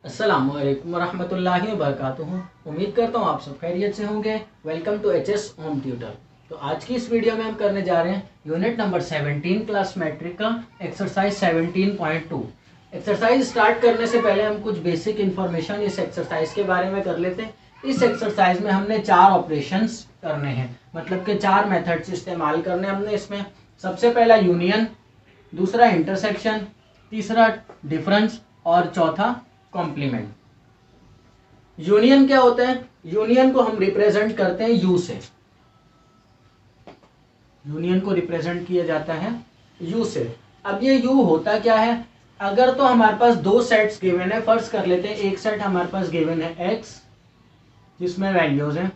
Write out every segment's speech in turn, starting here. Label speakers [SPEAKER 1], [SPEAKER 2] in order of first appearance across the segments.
[SPEAKER 1] अस्सलामुअलैकुम वरहमतुल्लाहि वबरकातुहू। उम्मीद करता हूँ आप सब खैरियत से होंगे। Welcome to HS home tutor. तो आज की इस वीडियो में हम करने जा रहे हैं यूनिट नंबर 17 क्लास मैट्रिक का एक्सरसाइज 17.2। एक्सरसाइज स्टार्ट करने से पहले हम कुछ बेसिक इन्फॉर्मेशन इस एक्सरसाइज के बारे में कर लेते हैं। इस एक्सरसाइज में हमने 4 ऑपरेशंस करने हैं, मतलब कि 4 मेथड्स इस्तेमाल करने हमने इसमें। सबसे पहला यूनियन, दूसरा इंटरसेक्शन, तीसरा डिफरेंस और चौथा कॉम्प्लीमेंट। यूनियन क्या होता है? यूनियन को हम रिप्रेजेंट करते हैं यू से। यूनियन को रिप्रेजेंट किया जाता है यू से। अब ये यू होता क्या है? अगर तो हमारे पास दो सेट्स गिवन है, फर्स्ट कर लेते हैं एक सेट हमारे पास गिवन है एक्स जिसमें वैल्यूज हैं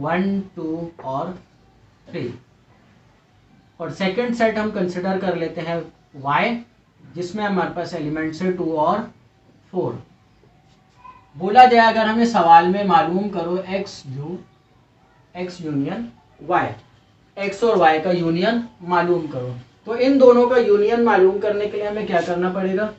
[SPEAKER 1] 1, 2 और 3, और सेकंड सेट हम कंसिडर कर लेते हैं वाई जिसमें हमारे पास एलिमेंट्स है 2 और 4। बोला जाए अगर हमें सवाल में मालूम करो एक्स यूनियन वाई, एक्स और वाई का यूनियन मालूम करो, तो इन दोनों का यूनियन मालूम करने के लिए हमें क्या करना पड़ेगा?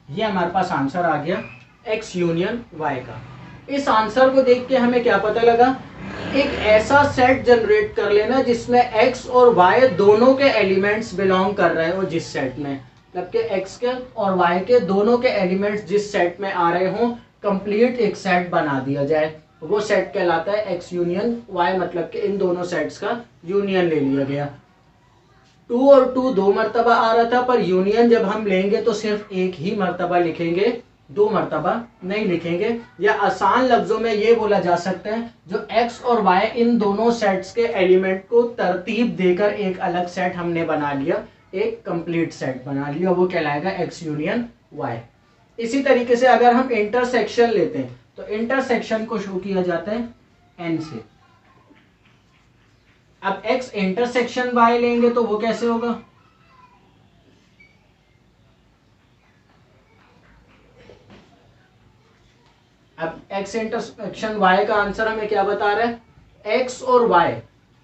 [SPEAKER 1] ये हमारे पास आंसर आ गया एक्स यूनियन वाई का। इस आंसर को देख के हमें क्या पता लगा? एक ऐसा सेट जनरेट कर लेना जिसमें एक्स और वाई दोनों के एलिमेंट्स बिलोंग कर रहे हो जिस सेट में, मतलब कि एक्स के और वाई के दोनों के एलिमेंट्स जिस सेट में आ रहे हो, कंप्लीट एक सेट बना दिया जाए। वो सेट कहलाता है एक्स यूनियन वाई, मतलब कि इन दोनों सेट्स का यूनियन ले लिया गया। 2 और 2 दो मरतबा आ रहा था, पर यूनियन जब हम लेंगे तो सिर्फ एक ही मरतबा लिखेंगे, 2 मरतबा नहीं लिखेंगे। या आसान लफ्जों में ये बोला जा सकता है जो एक्स और वाई इन दोनों सेट्स के एलिमेंट को तरतीब देकर एक अलग सेट हमने बना लिया, एक कंप्लीट सेट बना लिया, वो कहलाएगा एक्स यूनियन वाई। इसी तरीके से अगर हम इंटरसेक्शन लेते हैं तो इंटरसेक्शन को शो किया जाता है एन से। अब एक्स इंटरसेक्शन वाई लेंगे तो वो कैसे होगा? अब एक्स इंटरसेक्शन वाई का आंसर हमें क्या बता रहा है? एक्स और वाई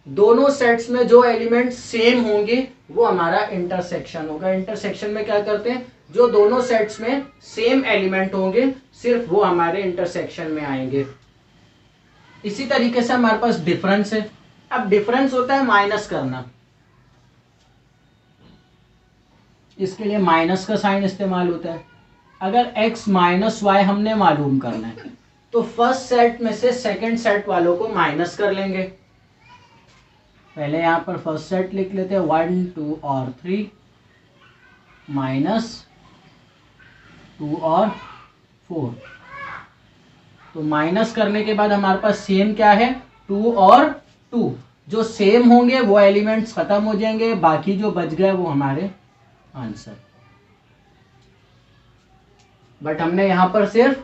[SPEAKER 1] दोनों सेट्स में जो एलिमेंट सेम होंगे वो हमारा इंटरसेक्शन होगा। इंटरसेक्शन में क्या करते हैं? जो दोनों सेट्स में सेम एलिमेंट होंगे सिर्फ वो हमारे इंटरसेक्शन में आएंगे। इसी तरीके से हमारे पास डिफरेंस है। अब डिफरेंस होता है माइनस करना, इसके लिए माइनस का साइन इस्तेमाल होता है। अगर x माइनस वाई हमने मालूम करना है तो फर्स्ट सेट में से सेकंड सेट वालों को माइनस कर लेंगे। पहले यहां पर फर्स्ट सेट लिख लेते हैं 1, 2 और 3 माइनस 2 और 4। तो माइनस करने के बाद हमारे पास सेम क्या है? 2 और 2। जो सेम होंगे वो एलिमेंट्स खत्म हो जाएंगे, बाकी जो बच गए वो हमारे आंसर। बट हमने यहां पर सिर्फ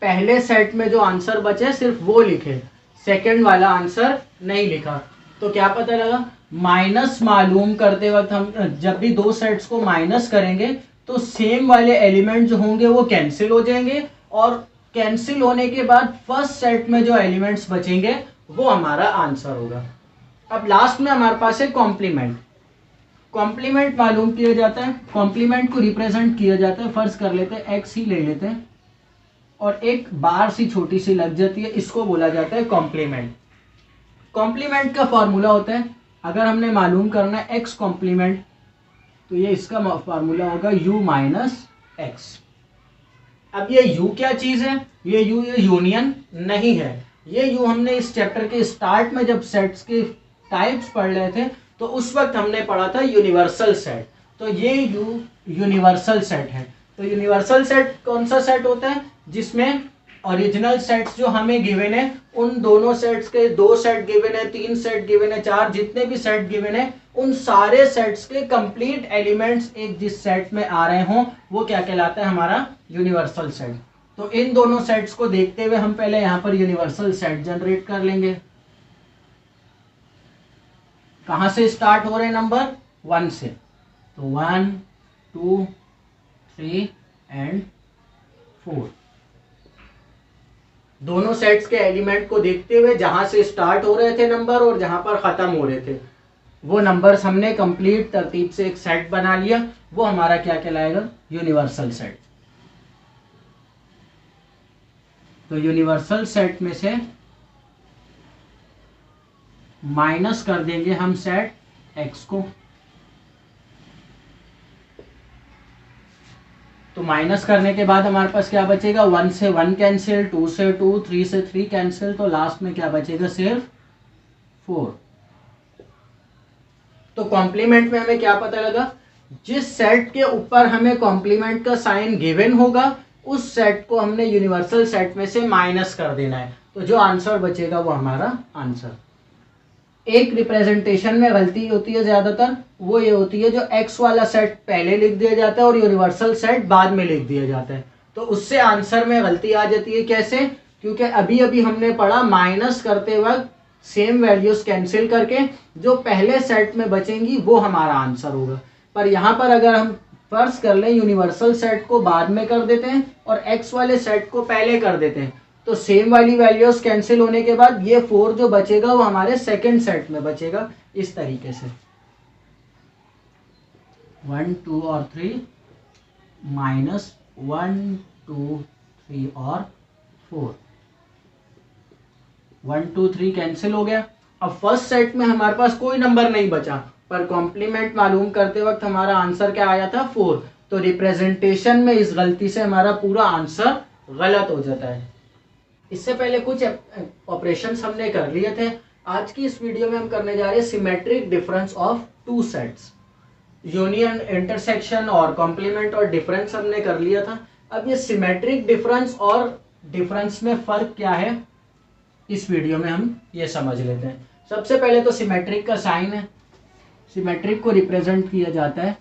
[SPEAKER 1] पहले सेट में जो आंसर बचे सिर्फ वो लिखे, सेकंड वाला आंसर नहीं लिखा। तो क्या पता लगा? माइनस मालूम करते वक्त हम जब भी दो सेट्स को माइनस करेंगे तो सेम वाले एलिमेंट जो होंगे वो कैंसिल हो जाएंगे, और कैंसिल होने के बाद फर्स्ट सेट में जो एलिमेंट्स बचेंगे वो हमारा आंसर होगा। अब लास्ट में हमारे पास है कॉम्प्लीमेंट। कॉम्प्लीमेंट मालूम किया जाता है, कॉम्प्लीमेंट को रिप्रेजेंट किया जाता है, फर्स्ट कर लेते हैं एक्स ही ले लेते हैं और एक बार सी छोटी सी लग जाती है, इसको बोला जाता है कॉम्प्लीमेंट। कॉम्प्लीमेंट का फॉर्मूला होता है, अगर हमने मालूम करना है एक्स कॉम्प्लीमेंट तो ये इसका फॉर्मूला होगा u माइनस एक्स। अब ये u क्या चीज है? ये यूनियन नहीं है। ये u हमने इस चैप्टर के स्टार्ट में जब सेट्स के टाइप्स पढ़ रहे थे तो उस वक्त हमने पढ़ा था यूनिवर्सल सेट। तो ये यूनिवर्सल सेट है। तो यूनिवर्सल सेट कौन सा सेट होता है? जिसमें ओरिजिनल सेट्स जो हमें गिवन है उन दोनों सेट्स के 2 सेट गिवन है, 3 सेट गिवन है, 4 जितने भी सेट गिवन है उन सारे सेट्स के कंप्लीट एलिमेंट्स एक जिस सेट में आ रहे हों वो क्या कहलाता है? हमारा यूनिवर्सल सेट। तो इन दोनों सेट्स को देखते हुए हम पहले यहां पर यूनिवर्सल सेट जनरेट कर लेंगे। कहां से स्टार्ट हो रहे हैं? नंबर 1 से। तो 1, 2, 3 एंड 4। दोनों सेट्स के एलिमेंट को देखते हुए जहां से स्टार्ट हो रहे थे नंबर और जहां पर खत्म हो रहे थे वो नंबर्स हमने कंप्लीट तरतीब से एक सेट बना लिया, वो हमारा क्या कहलाएगा, यूनिवर्सल सेट। तो यूनिवर्सल सेट में से माइनस कर देंगे हम सेट एक्स को, तो माइनस करने के बाद हमारे पास क्या बचेगा, 1 से 1 कैंसिल, 2 से 2, 3 से 3 कैंसिल, तो लास्ट में क्या बचेगा, सिर्फ 4। तो कॉम्प्लीमेंट में हमें क्या पता लगा, जिस सेट के ऊपर हमें कॉम्प्लीमेंट का साइन गिवन होगा उस सेट को हमने यूनिवर्सल सेट में से माइनस कर देना है, तो जो आंसर बचेगा वो हमारा आंसर। एक रिप्रेजेंटेशन में गलती होती है ज्यादातर, वो ये होती है जो एक्स वाला सेट पहले लिख दिया जाता है और यूनिवर्सल सेट बाद में लिख दिया जाता है, तो उससे आंसर में गलती आ जाती है। कैसे, क्योंकि अभी अभी हमने पढ़ा माइनस करते वक्त सेम वैल्यूज कैंसिल करके जो पहले सेट में बचेंगी वो हमारा आंसर होगा। पर यहाँ पर अगर हम फर्ज कर लें यूनिवर्सल सेट को बाद में कर देते हैं और एक्स वाले सेट को पहले कर देते हैं, तो सेम वाली वैल्यूज कैंसिल होने के बाद ये 4 जो बचेगा वो हमारे सेकंड सेट में बचेगा, इस तरीके से 1 2 और 3 माइनस 1 2 3 और 4, 1 2 3 कैंसिल हो गया। अब फर्स्ट सेट में हमारे पास कोई नंबर नहीं बचा, पर कॉम्प्लीमेंट मालूम करते वक्त हमारा आंसर क्या आया था, 4। तो रिप्रेजेंटेशन में इस गलती से हमारा पूरा आंसर गलत हो जाता है। इससे पहले कुछ ऑपरेशंस हमने कर लिए थे। आज की इस वीडियो में हम करने जा रहे हैं symmetric difference of two sets. Union, intersection और कॉम्प्लीमेंट और डिफरेंस हमने कर लिया था। अब ये सिमेट्रिक डिफरेंस और डिफरेंस में फर्क क्या है, इस वीडियो में हम ये समझ लेते हैं। सबसे पहले तो सिमेट्रिक का साइन है। सिमेट्रिक को रिप्रेजेंट किया जाता है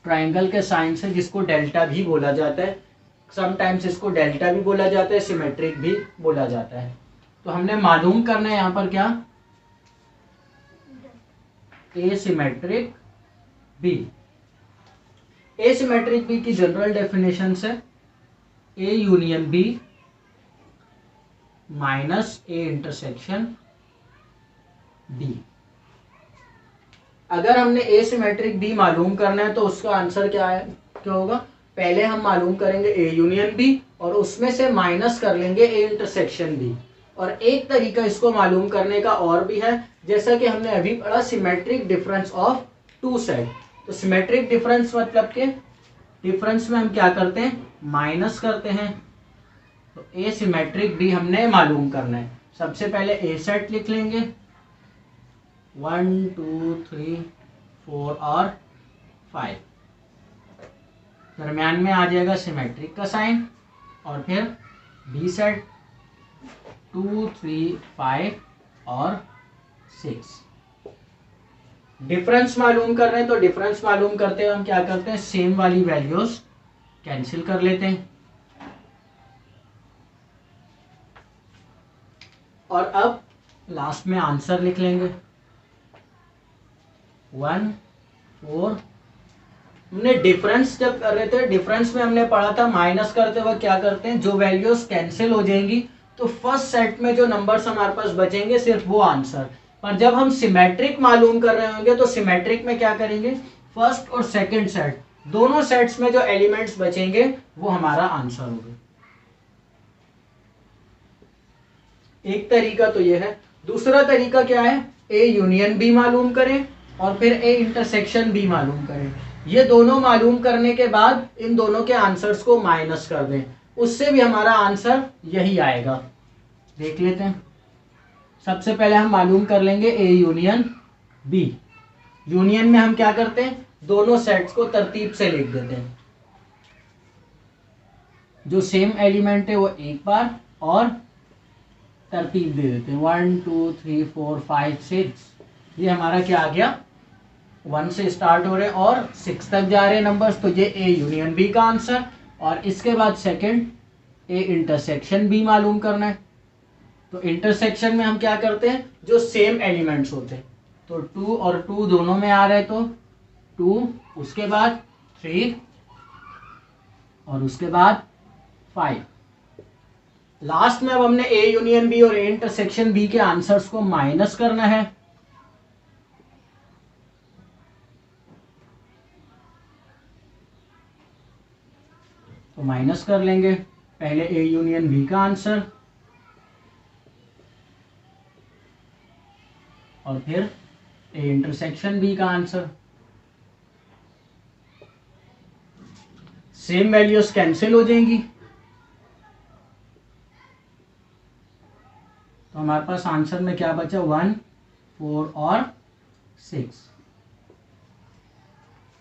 [SPEAKER 1] ट्राइंगल के साइन से, जिसको डेल्टा भी बोला जाता है। समटाइम्स इसको डेल्टा भी बोला जाता है, सिमेट्रिक भी बोला जाता है। तो हमने मालूम करना है यहाँ पर क्या, एसिमेट्रिक बी। एसिमेट्रिक बी की जनरल डेफिनेशन से A union B minus A intersection B. अगर हमने एसिमेट्रिक बी मालूम करना है तो उसका आंसर क्या है, क्या होगा, पहले हम मालूम करेंगे ए यूनियन बी और उसमें से माइनस कर लेंगे ए इंटरसेक्शन बी। और एक तरीका इसको मालूम करने का और भी है, जैसा कि हमने अभी पढ़ा symmetric difference of two set. तो सिमेट्रिक डिफरेंस मतलब के डिफरेंस में हम क्या करते हैं, माइनस करते हैं। तो ए सिमेट्रिक बी हमने मालूम करना है। सबसे पहले ए सेट लिख लेंगे, 1 2 3 4 और 5। दरम्यान में आ जाएगा सिमेट्रिक का साइन, और फिर बी सेट 2 3 5 और 6। डिफरेंस मालूम कर रहे हैं, तो डिफरेंस मालूम करते हुए हम क्या करते हैं, सेम वाली वैल्यूज कैंसिल कर लेते हैं। और अब लास्ट में आंसर लिख लेंगे 1 4। हमने डिफरेंस जब कर रहे थे, डिफरेंस में हमने पढ़ा था माइनस करते वक्त क्या करते हैं, जो वैल्यूज कैंसिल हो जाएंगी तो फर्स्ट सेट में जो नंबर्स हमारे पास बचेंगे सिर्फ वो आंसर। पर जब हम सिमेट्रिक मालूम कर रहे होंगे तो सिमेट्रिक में क्या करेंगे, फर्स्ट और सेकंड सेट दोनों सेट्स में जो एलिमेंट्स बचेंगे वो हमारा आंसर होगा। एक तरीका तो ये है। दूसरा तरीका क्या है, ए यूनियन बी मालूम करें और फिर ए इंटरसेक्शन बी मालूम करें। ये दोनों मालूम करने के बाद इन दोनों के आंसर्स को माइनस कर दें, उससे भी हमारा आंसर यही आएगा। देख लेते हैं। सबसे पहले हम मालूम कर लेंगे ए यूनियन बी। यूनियन में हम क्या करते हैं, दोनों सेट्स को तरतीब से लिख देते हैं। जो सेम एलिमेंट है वो एक बार और तरतीब दे देते हैं, 1 2 3 4 5 6। ये हमारा क्या आ गया, 1 से स्टार्ट हो रहे हैं और 6 तक जा रहे हैं नंबर्स, तो ये ए यूनियन बी का आंसर। और इसके बाद सेकंड ए इंटरसेक्शन बी मालूम करना है। तो इंटरसेक्शन में हम क्या करते हैं, जो सेम एलिमेंट्स होते हैं, तो 2 और 2 दोनों में आ रहे हैं, तो 2, उसके बाद 3 और उसके बाद 5। लास्ट में अब हमने ए यूनियन बी और ए इंटरसेक्शन बी के आंसर्स को माइनस करना है। तो माइनस कर लेंगे पहले ए यूनियन बी का आंसर और फिर ए इंटरसेक्शन बी का आंसर। सेम वैल्यूज कैंसिल हो जाएंगी, तो हमारे पास आंसर में क्या बचा 1, 4 और 6।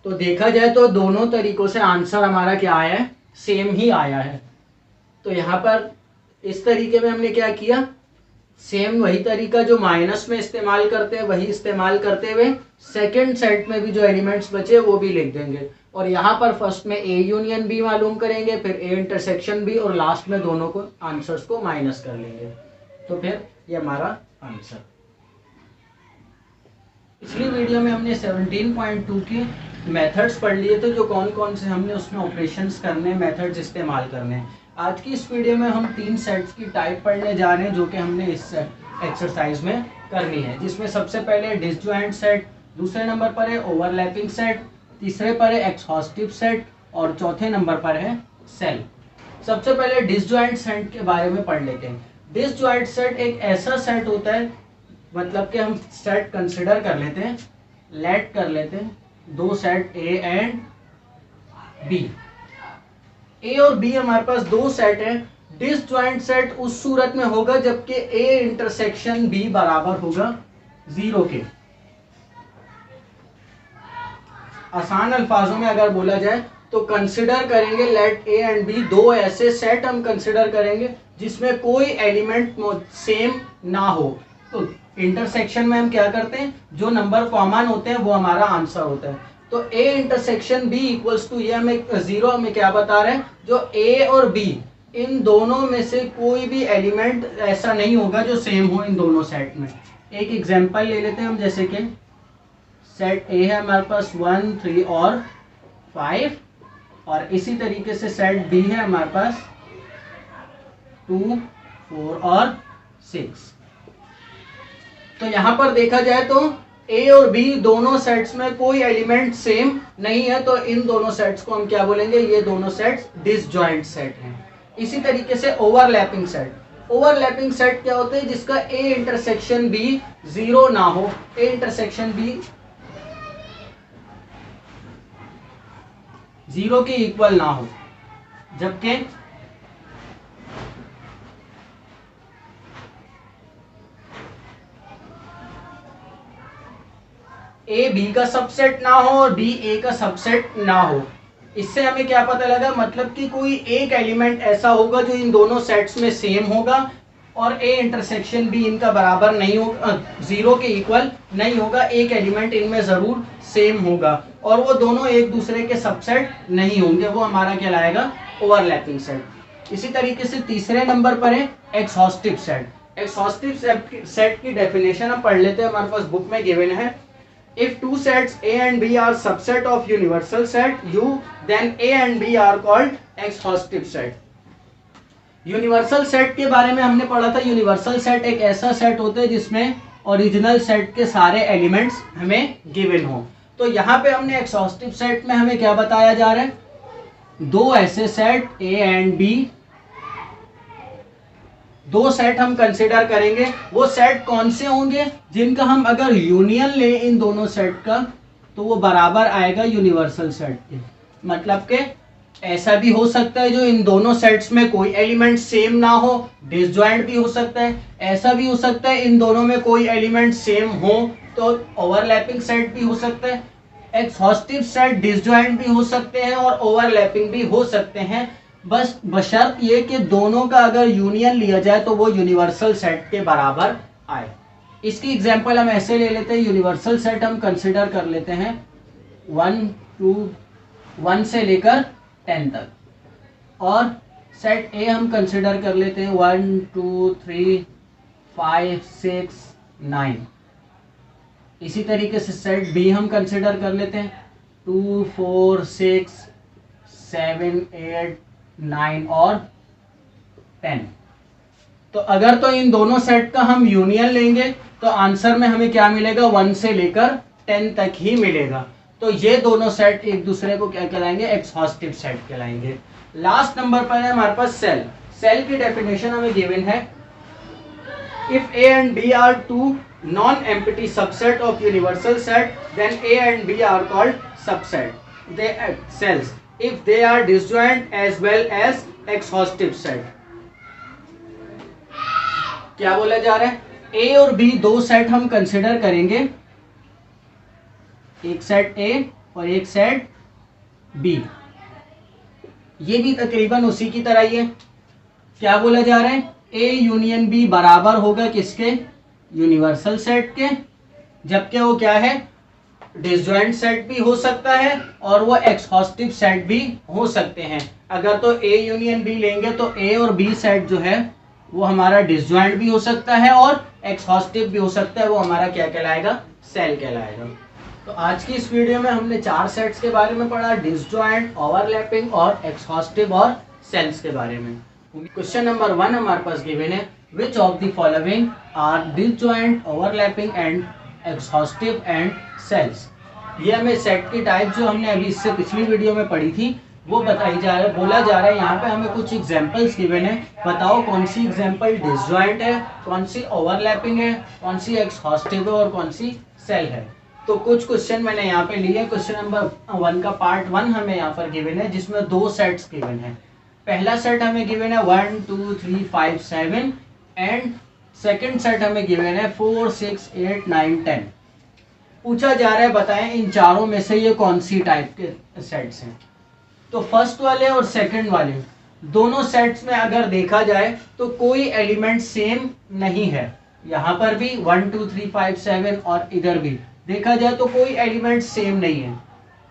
[SPEAKER 1] तो देखा जाए तो दोनों तरीकों से आंसर हमारा क्या आया है, सेम ही आया है। तो यहाँ पर इस तरीके में हमने क्या किया, सेम वही तरीका जो माइनस में इस्तेमाल करते हैं वही इस्तेमाल करते हुए सेकंड सेट में भी जो एलिमेंट्स बचे वो भी लिख देंगे। और यहाँ पर फर्स्ट में ए यूनियन बी मालूम करेंगे, फिर ए इंटरसेक्शन बी और लास्ट में दोनों को आंसर्स को माइनस कर लेंगे। तो फिर ये हमारा आंसर। पिछली वीडियो में हमने 17.2 के मेथड्स पढ़ लिए थे, जो कौन कौन से हमने उसमें ऑपरेशंस करने, मेथड्स इस्तेमाल करने हैं। आज की इस वीडियो में हम 3 सेट्स की टाइप पढ़ने जा रहे हैं जो कि हमने इस एक्सरसाइज में करनी है, जिसमें सबसे पहले डिसजॉइंट सेट, दूसरे नंबर पर है ओवरलैपिंग सेट, तीसरे पर है एक्सहॉस्टिव सेट और चौथे नंबर पर है सेल। सबसे पहले डिसजॉइंट सेट के बारे में पढ़ लेते हैं। डिसजॉइंट सेट एक ऐसा सेट होता है, मतलब कि हम सेट कंसिडर कर लेते हैं, लेट कर लेते हैं दो सेट ए एंड बी। ए और बी हमारे पास दो सेट है। डिसजॉइंट सेट उस सूरत में होगा जबकि ए इंटरसेक्शन बी बराबर होगा 0 के। आसान अल्फाजों में अगर बोला जाए तो कंसिडर करेंगे लेट ए एंड बी, दो ऐसे सेट हम कंसिडर करेंगे जिसमें कोई एलिमेंट सेम ना हो। तो इंटरसेक्शन में हम क्या करते हैं, जो नंबर कॉमन होते हैं वो हमारा आंसर होता है। तो A intersection B equals to, ये हमें 0 हमें क्या बता रहे हैं, जो ए और बी इन दोनों में से कोई भी एलिमेंट ऐसा नहीं होगा जो सेम हो इन दोनों सेट में। एक एग्जांपल ले लेते हैं हम, जैसे कि सेट ए है हमारे पास 1, 3 और 5, और इसी तरीके से सेट बी है हमारे पास 2, 4 और 6। तो यहां पर देखा जाए तो ए और बी दोनों सेट्स में कोई एलिमेंट सेम नहीं है, तो इन दोनों सेट्स को हम क्या बोलेंगे, ये दोनों सेट्स डिसजॉइंट सेट हैं। इसी तरीके से ओवरलैपिंग सेट, ओवरलैपिंग सेट क्या होते हैं, जिसका ए इंटरसेक्शन बी 0 ना हो, ए इंटरसेक्शन बी 0 के इक्वल ना हो, जबकि ए बी का सबसेट ना हो और बी ए का सबसेट ना हो। इससे हमें क्या पता लगा, मतलब कि कोई एक एलिमेंट ऐसा होगा जो इन दोनों सेट्स में सेम होगा और ए इंटरसेक्शन बी इनका बराबर नहीं होगा, 0 के इक्वल नहीं होगा। एक एलिमेंट इनमें जरूर सेम होगा और वो दोनों एक दूसरे के सबसेट नहीं होंगे, वो हमारा कहलाएगा ओवरलैपिंग सेट। इसी तरीके से तीसरे नंबर पर है एक्सहॉस्टिव सेट। एक्सहॉस्टिव सेट की डेफिनेशन हम पढ़ लेते हैं, हमारे पास बुक में गिवन है। If two sets A and B are subset of universal set U, then A and B are called exhaustive set. Universal set के बारे में हमने पढ़ा था। यूनिवर्सल सेट एक ऐसा सेट होता है जिसमें ओरिजिनल सेट के सारे एलिमेंट्स हमें गिवन हो। तो यहाँ पे हमने एक्सहॉस्टिव सेट में हमें क्या बताया जा रहा है, दो ऐसे सेट A एंड B, दो सेट हम कंसिडर करेंगे। वो सेट कौन से होंगे, जिनका हम अगर यूनियन ले इन दोनों सेट का तो वो बराबर आएगा यूनिवर्सल सेट के। मतलब कि ऐसा भी हो सकता है जो इन दोनों सेट्स में कोई एलिमेंट सेम ना हो, डिसजॉइंट भी हो सकता है। ऐसा भी हो सकता है इन दोनों में कोई एलिमेंट सेम हो तो ओवरलैपिंग सेट भी हो सकता है। एक्सहॉस्टिव सेट डिसजॉइंट भी हो सकते हैं और ओवरलैपिंग भी हो सकते हैं, बस बशर्त ये कि दोनों का अगर यूनियन लिया जाए तो वो यूनिवर्सल सेट के बराबर आए। इसकी एग्जांपल हम ऐसे ले लेते हैं, यूनिवर्सल सेट हम कंसिडर कर लेते हैं 1 से लेकर 10 तक, और सेट ए हम कंसिडर कर लेते हैं 1, 2, 3, 5, 6, 9। इसी तरीके से सेट बी हम कंसिडर कर लेते हैं 2, 4, 6, 7, 8, 9 और 10। तो अगर तो इन दोनों सेट का हम यूनियन लेंगे तो आंसर में हमें क्या मिलेगा, 1 से लेकर 10 तक ही मिलेगा। तो ये दोनों सेट एक दूसरे को क्या कहलाएंगे, एक्सहॉस्टिव सेट कहलाएंगे। लास्ट नंबर पर है हमारे पास सेल। सेल की डेफिनेशन हमें गिवन है, if A and B are two non-empty subset of universal set, then A and B are called subset. They cells if they are disjoint as well as exhaustive set. क्या बोला जा रहा है, A और B दो set हम consider करेंगे, एक सेट A और एक सेट B। ये भी तकरीबन उसी की तरह ही है। क्या बोला जा रहा है, A यूनियन B बराबर होगा किसके, यूनिवर्सल सेट के, जबकि वो क्या है, डिसजॉइंट सेट भी हो सकता है और वो एक्सहॉस्टिव सेट भी हो सकते हैं। अगर तो A यूनियन B लेंगे तो A और B सेट जो है वो हमारा डिसजॉइंट भी हो सकता है और एक्सहॉस्टिव भी हो सकता है, वो हमारा क्या कहलाएगा, सेल कहलाएगा। तो आज की इस वीडियो में हमने 4 सेट्स के बारे में पढ़ा, डिसजॉइंट, ओवरलैपिंग और एक्सहॉस्टिव और सेल्स के बारे में। क्वेश्चन नंबर 1 हमारे पास गिवन है, which of the following are disjoint, overlapping and exhaustive and cells. ये हमें सेट की टाइप जो हमने अभी इससे पिछली वीडियो में पढ़ी थी वो बताई जा रहा है, बोला जा रहा है। यहाँ पे हमें कुछ एग्जांपल्स गिवन है, बताओ कौन सी एग्जांपल डिसजॉइंट है, कौन सी ओवरलैपिंग है, कौन सी एक्सहॉस्टिव है और कौन सी सेल है। तो कुछ क्वेश्चन मैंने यहाँ पे लिए। क्वेश्चन नंबर 1 का पार्ट 1 हमें यहाँ पर गिवन है, जिसमें 2 सेट्स गिवन है। पहला सेट हमें गिवन है 1 2 3 5 7 एंड सेकंड सेट हमें गिवन है 4 6 8 9 10। पूछा जा रहा है बताएं इन चारों में से ये कौन सी टाइप के सेट्स हैं। तो फर्स्ट वाले और सेकंड वाले दोनों सेट्स में अगर देखा जाए तो कोई एलिमेंट सेम नहीं है। यहाँ पर भी 1 2 3 5 7 और इधर भी देखा जाए तो कोई एलिमेंट सेम नहीं है।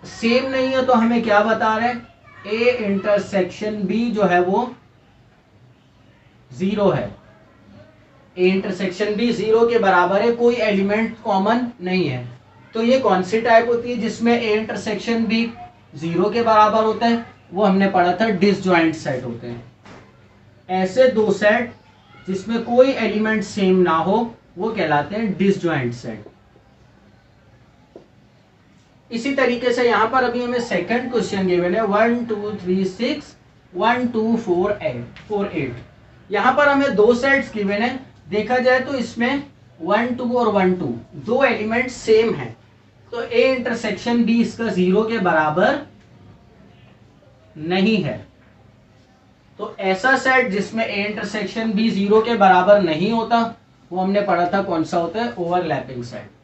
[SPEAKER 1] सेम नहीं है तो हमें क्या बता रहे हैं, A इंटरसेक्शन B जो है वो 0 है। A इंटरसेक्शन B 0 के बराबर है, कोई एलिमेंट कॉमन नहीं है। तो ये कौन सी टाइप होती है जिसमें A इंटरसेक्शन B 0 के बराबर होता है, वो हमने पढ़ा था डिसजॉइंट सेट होते हैं। ऐसे दो सेट जिसमें कोई एलिमेंट सेम ना हो वो कहलाते हैं डिसजॉइंट सेट। इसी तरीके से यहाँ पर अभी हमें सेकंड क्वेश्चन गिवन है 1 2 3 6 1 2 4 8। यहाँ पर हमें 2 सेट्स गिवन है। देखा जाए तो इसमें 1 2 और 1 2 दो एलिमेंट सेम हैं, तो A इंटरसेक्शन B इसका 0 के बराबर नहीं है। तो ऐसा सेट जिसमें A इंटरसेक्शन B 0 के बराबर नहीं होता वो हमने पढ़ा था कौन सा होता है, ओवरलैपिंग सेट।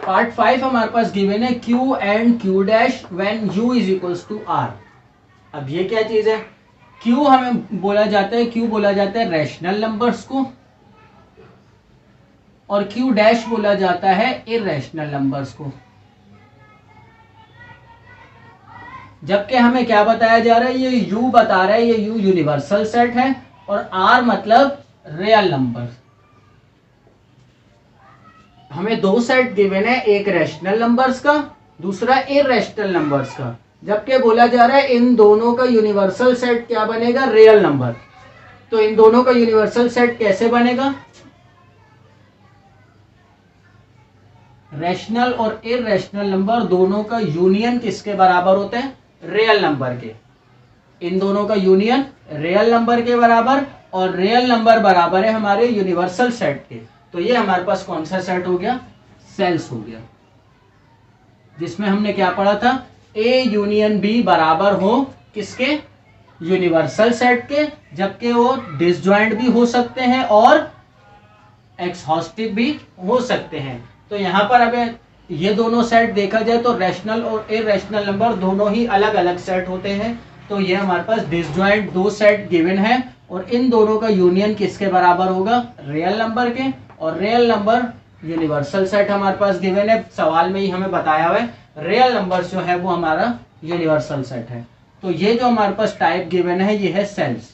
[SPEAKER 1] पार्ट 5 हमारे पास गिवन है Q and Q dash when U is equals to R। अब ये क्या चीज है, Q हमें बोला जाता है, Q बोला जाता है रैशनल नंबर्स को और Q डैश बोला जाता है इररेशनल नंबर्स को। जबकि हमें क्या बताया जा रहा है, ये U बता रहा है, ये U यूनिवर्सल सेट है और R मतलब रियल नंबर। हमें 2 सेट गिवन है, एक रैशनल नंबर्स का, दूसरा इररेशनल नंबर्स का। जबकि बोला जा रहा है इन दोनों का यूनिवर्सल सेट क्या बनेगा, रियल नंबर। तो इन दोनों का यूनिवर्सल सेट कैसे बनेगा, रैशनल और इररेशनल नंबर दोनों का यूनियन किसके बराबर होता है, रियल नंबर के। इन दोनों का यूनियन रियल नंबर के बराबर और रियल नंबर बराबर है हमारे यूनिवर्सल सेट के। तो ये हमारे पास कौन सा सेट हो गया, सेल्स हो गया, जिसमें हमने क्या पढ़ा था, A यूनियन B बराबर हो किसके, यूनिवर्सल सेट के, जबकि वो डिसजॉइंट भी हो सकते हैं और एक्सहॉस्टिव भी हो सकते हैं। तो यहाँ पर अब ये दोनों सेट देखा जाए तो रैशनल और इररेशनल नंबर दोनों ही अलग अलग सेट होते हैं। तो ये हमारे पास डिसजॉइंट 2 सेट गिवन है और इन दोनों का यूनियन किसके बराबर होगा, रियल नंबर के, और रियल नंबर यूनिवर्सल सेट हमारे पास गिवन है। सवाल में ही हमें बताया हुआ है रियल नंबर जो है वो हमारा यूनिवर्सल सेट है। तो ये जो हमारे पास टाइप गिवन है ये है सेल्स।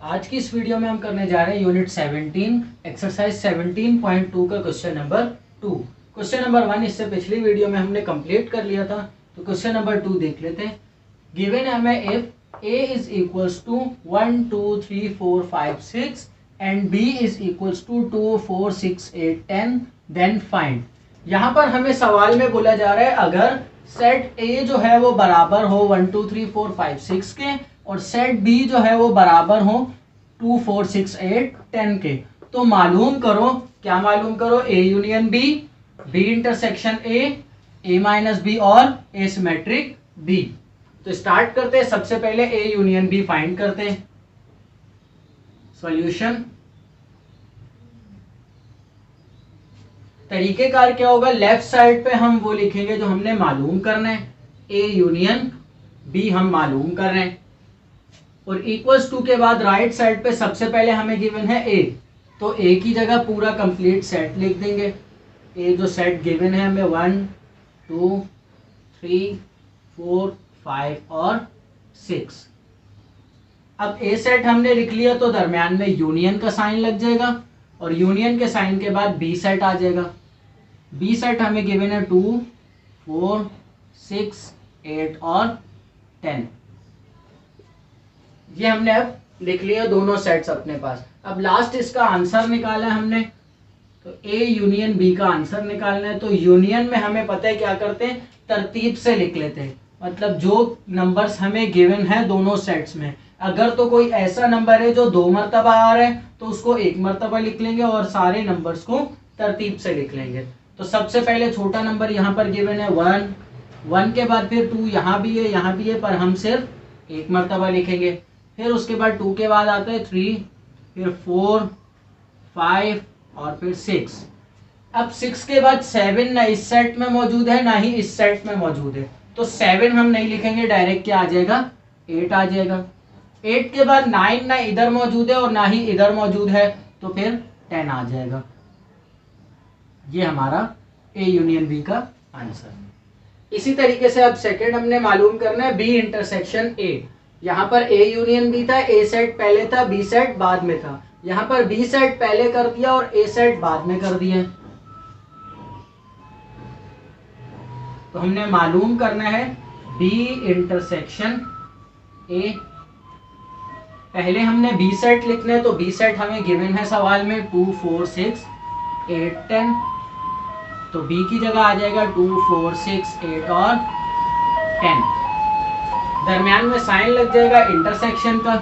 [SPEAKER 1] आज की इस वीडियो में हम करने जा रहे हैं यूनिट 17 एक्सरसाइज 17.2 का क्वेश्चन नंबर 2। क्वेश्चन नंबर 1 इससे पिछली वीडियो में हमने कंप्लीट कर लिया था, तो क्वेश्चन नंबर 2 देख लेते हैं। गिवन है हमें if a is equals to 1 2 3 4 5 6 and b is equals to 2 4 6 8 10 then find. यहाँ पर हमें सवाल में बोला जा रहा है अगर सेट a जो है वो बराबर हो 1 2 3 4 5 6 के और सेट B जो है वो बराबर हो 2 4 6 8 10 के, तो मालूम करो, क्या मालूम करो, A union B, B intersection A minus B और A सिमेट्रिक B। तो स्टार्ट करते हैं, सबसे पहले A यूनियन B फाइंड करते हैं। सॉल्यूशन तरीकेकार क्या होगा, लेफ्ट साइड पे हम वो लिखेंगे जो हमने मालूम करना है, A यूनियन B हम मालूम कर रहे हैं, और इक्वल्स टू के बाद राइट साइड पे सबसे पहले हमें गिवन है A, तो A की जगह पूरा कंप्लीट सेट लिख देंगे। A जो सेट गिवन है हमें 1 2 3 4 5 और 6। अब A सेट हमने लिख लिया तो दरम्यान में यूनियन का साइन लग जाएगा और यूनियन के साइन के बाद B सेट आ जाएगा। B सेट हमें गिवन है 2 4 6 8 और 10। ये हमने अब लिख लिया दोनों सेट्स अपने पास। अब लास्ट इसका आंसर निकाला है हमने, तो A यूनियन B का आंसर निकालना है। तो यूनियन में हमें पता है क्या करते हैं, तरतीब से लिख लेते हैं, मतलब जो नंबर्स हमें गिवन है दोनों सेट्स में, अगर तो कोई ऐसा नंबर है जो 2 मरतबा आ रहा है तो उसको 1 मरतबा लिख लेंगे और सारे नंबर्स को तरतीब से लिख लेंगे। तो सबसे पहले छोटा नंबर यहाँ पर गिवन है 1 के बाद फिर 2 यहाँ भी है, पर हम सिर्फ 1 मरतबा लिखेंगे। फिर उसके बाद 2 के बाद आता है 3, फिर 4 5 और फिर 6। अब 6 के बाद 7 ना इस सेट में मौजूद है ना ही इस सेट में मौजूद है, तो 7 हम नहीं लिखेंगे, डायरेक्ट क्या आ जाएगा, 8 आ जाएगा। 8 के बाद 9 ना इधर मौजूद है और ना ही इधर मौजूद है, तो फिर 10 आ जाएगा। ये हमारा A यूनियन B का आंसर। इसी तरीके से अब सेकंड हमने मालूम करना है B इंटरसेक्शन A। यहाँ पर A यूनियन B था, A सेट पहले था, B सेट बाद में था। यहाँ पर B सेट पहले कर दिया और A सेट बाद में कर दिया। तो हमने मालूम करना है B इंटरसेक्शन A। पहले हमने B सेट लिखना है, तो B सेट हमें गिवन है सवाल में 2 4 6 8 10, तो B की जगह आ जाएगा 2 4 6 8 और 10। दरम्यान में साइन लग जाएगा इंटरसेक्शन का।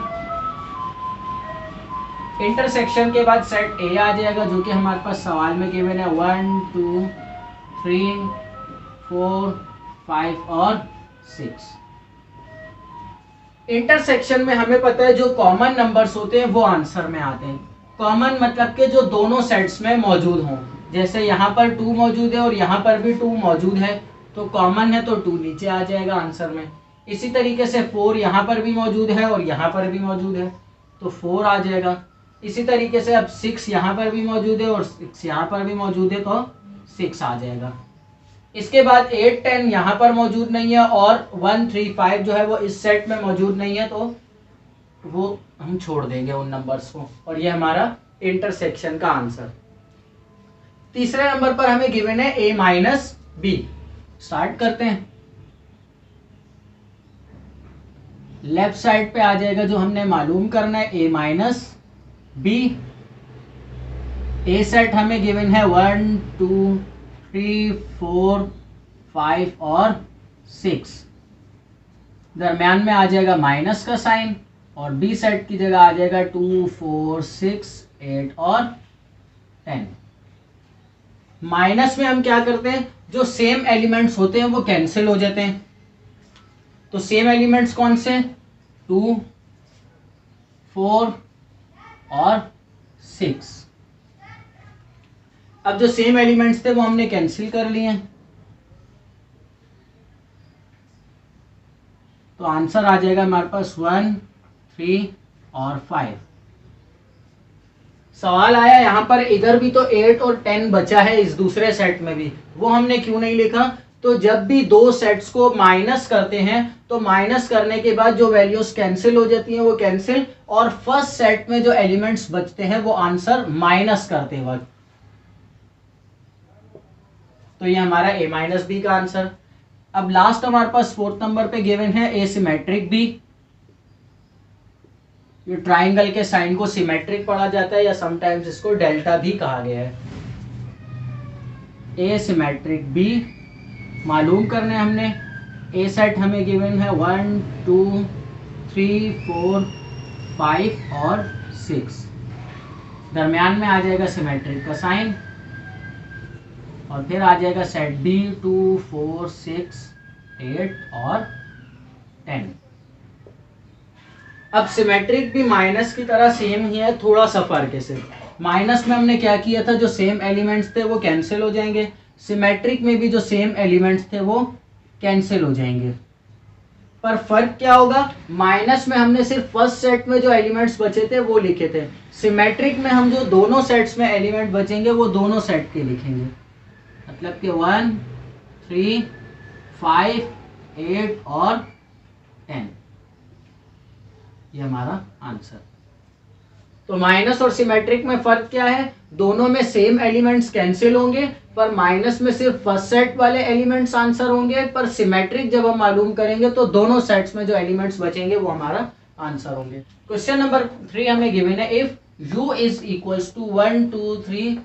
[SPEAKER 1] इंटरसेक्शन के बाद सेट A आ जाएगा जो कि हमारे पास सवाल में गिवन है 1 2 3 4 5 और 6। इंटरसेक्शन में हमें पता है जो कॉमन नंबर्स होते हैं वो आंसर में आते हैं। कॉमन मतलब कि जो दोनों सेट्स में मौजूद हों, जैसे यहाँ पर 2 मौजूद है और यहाँ पर भी 2 मौजूद है, तो कॉमन है तो 2 नीचे आ जाएगा आंसर में। इसी तरीके से 4 यहाँ पर भी मौजूद है और यहाँ पर भी मौजूद है, तो 4 आ जाएगा। इसी तरीके से अब 6 यहाँ पर भी मौजूद है और 6 यहाँ पर भी मौजूद है, तो 6 आ जाएगा। इसके बाद 8 10 यहाँ पर मौजूद नहीं है और 1 3 5 जो है वो इस सेट में मौजूद नहीं है, तो वो हम छोड़ देंगे उन नंबर्स को, और ये हमारा इंटरसेक्शन का आंसर। तीसरे नंबर पर हमें गिवन है A माइनस B। स्टार्ट करते हैं। लेफ्ट साइड पे आ जाएगा जो हमने मालूम करना है A minus B। A set हमें गिवन है 1 2 3 4 5 और 6। दरम्यान में आ जाएगा माइनस का साइन और B सेट की जगह आ जाएगा 2 4 6 8 और 10। माइनस में हम क्या करते हैं, जो सेम एलिमेंट्स होते हैं वो कैंसिल हो जाते हैं। तो सेम एलिमेंट्स कौन से, 2 4 और 6। अब जो सेम एलिमेंट्स थे वो हमने कैंसिल कर लिए हैं, तो आंसर आ जाएगा हमारे पास 1 3 और 5। सवाल आया यहाँ पर इधर भी तो 8 और 10 बचा है इस दूसरे सेट में भी, वो हमने क्यों नहीं लिखा, तो जब भी दो सेट्स को माइनस करते हैं तो माइनस करने के बाद जो वैल्यूज कैंसिल हो जाती हैं वो कैंसिल, और फर्स्ट सेट में जो एलिमेंट्स बचते हैं वो आंसर माइनस करते वक्त। तो ये हमारा a माइनस बी का आंसर। अब लास्ट हमारे पास फोर्थ नंबर पे गिवन है ए सिमेट्रिक बी। ये ट्राइंगल के साइन को सिमेट्रिक पढ़ा जाता है या समटाइम्स इसको डेल्टा भी कहा गया है। ए सिमेट्रिक बी मालूम करने हमने। ए सेट हमें गिवन है 1 2 3 4 5 और 6। दरमियान में आ जाएगा सिमेट्रिक का साइन, और फिर आ जाएगा सेट बी 2 4 6 8 और 10। अब सिमेट्रिक भी माइनस की तरह सेम ही है, थोड़ा सा फर्क है सिर्फ। माइनस में हमने क्या किया था, जो सेम एलिमेंट्स थे वो कैंसिल हो जाएंगे। सिमेट्रिक में भी जो सेम एलिमेंट्स थे वो कैंसिल हो जाएंगे। पर फर्क क्या होगा, माइनस में हमने सिर्फ फर्स्ट सेट में जो एलिमेंट्स बचे थे वो लिखे थे। सिमेट्रिक में हम जो दोनों सेट्स में एलिमेंट बचेंगे वो दोनों सेट के लिखेंगे। मतलब कि 1 3 5 8 और 10, ये हमारा आंसर। तो माइनस और सिमेट्रिक में फर्क क्या है, दोनों में सेम एलिमेंट्स कैंसिल होंगे, पर माइनस में सिर्फ फर्स्ट सेट वाले एलिमेंट्स आंसर होंगे, पर सिमेट्रिक जब हम मालूम करेंगे तो दोनों सेट्स में जो एलिमेंट्स बचेंगे वो हमारा आंसर होंगे। क्वेश्चन नंबर 3 हमें गिवन है if u is equals to 1 2 3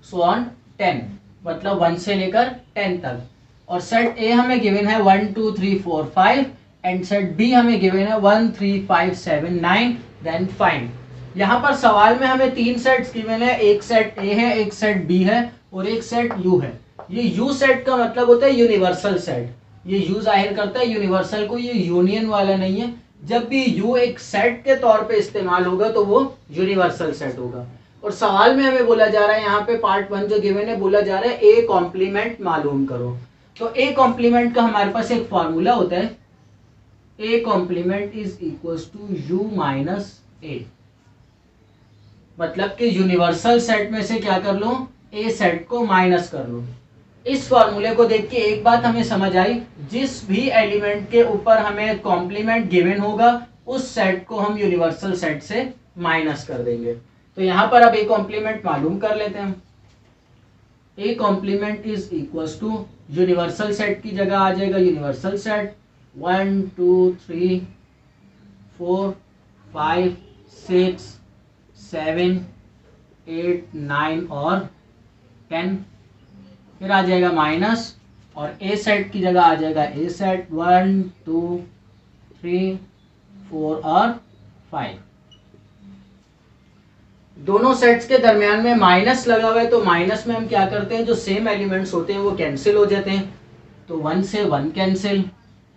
[SPEAKER 1] so on 10, मतलब 1 से लेकर 10 तक, और सेट ए हमें गिवन है 1 2 3 4 5 एंड सेट बी हमें गिवन है 1 3 5 7 9, देन फाइंड। यहाँ पर सवाल में हमें 3 सेट्स गिवन है, एक सेट ए है, एक सेट बी है और एक सेट यू है। ये यू सेट का मतलब होता है यूनिवर्सल सेट। ये यू जाहिर करता है यूनिवर्सल को, ये यूनियन वाला नहीं है। जब भी यू एक सेट के तौर पे इस्तेमाल होगा तो वो यूनिवर्सल सेट होगा। और सवाल में हमें बोला जा रहा है, यहाँ पे पार्ट 1 जो गिवन है, बोला जा रहा है ए कॉम्प्लीमेंट मालूम करो। तो ए कॉम्प्लीमेंट का हमारे पास एक फॉर्मूला होता है, A complement is equals to U minus A. मतलब कि यूनिवर्सल सेट में से क्या कर लो, ए सेट को माइनस कर लो। इस फॉर्मूले को देख के एक बात हमें समझ आई, जिस भी एलिमेंट के ऊपर हमें कॉम्प्लीमेंट गिवन होगा उस सेट को हम यूनिवर्सल सेट से माइनस कर देंगे। तो यहां पर अब ए कॉम्प्लीमेंट मालूम कर लेते हैं हम। A complement is equals to universal set की जगह आ जाएगा यूनिवर्सल सेट 1 2 3 4 5 6 7 8 9 और 10, फिर आ जाएगा माइनस, और ए सेट की जगह आ जाएगा ए सेट 1 2 3 4 और 5। दोनों सेट्स के दरमियान में माइनस लगा हुआ है, तो माइनस में हम क्या करते हैं, जो सेम एलिमेंट्स होते हैं वो कैंसिल हो जाते हैं। तो 1 से 1 कैंसिल,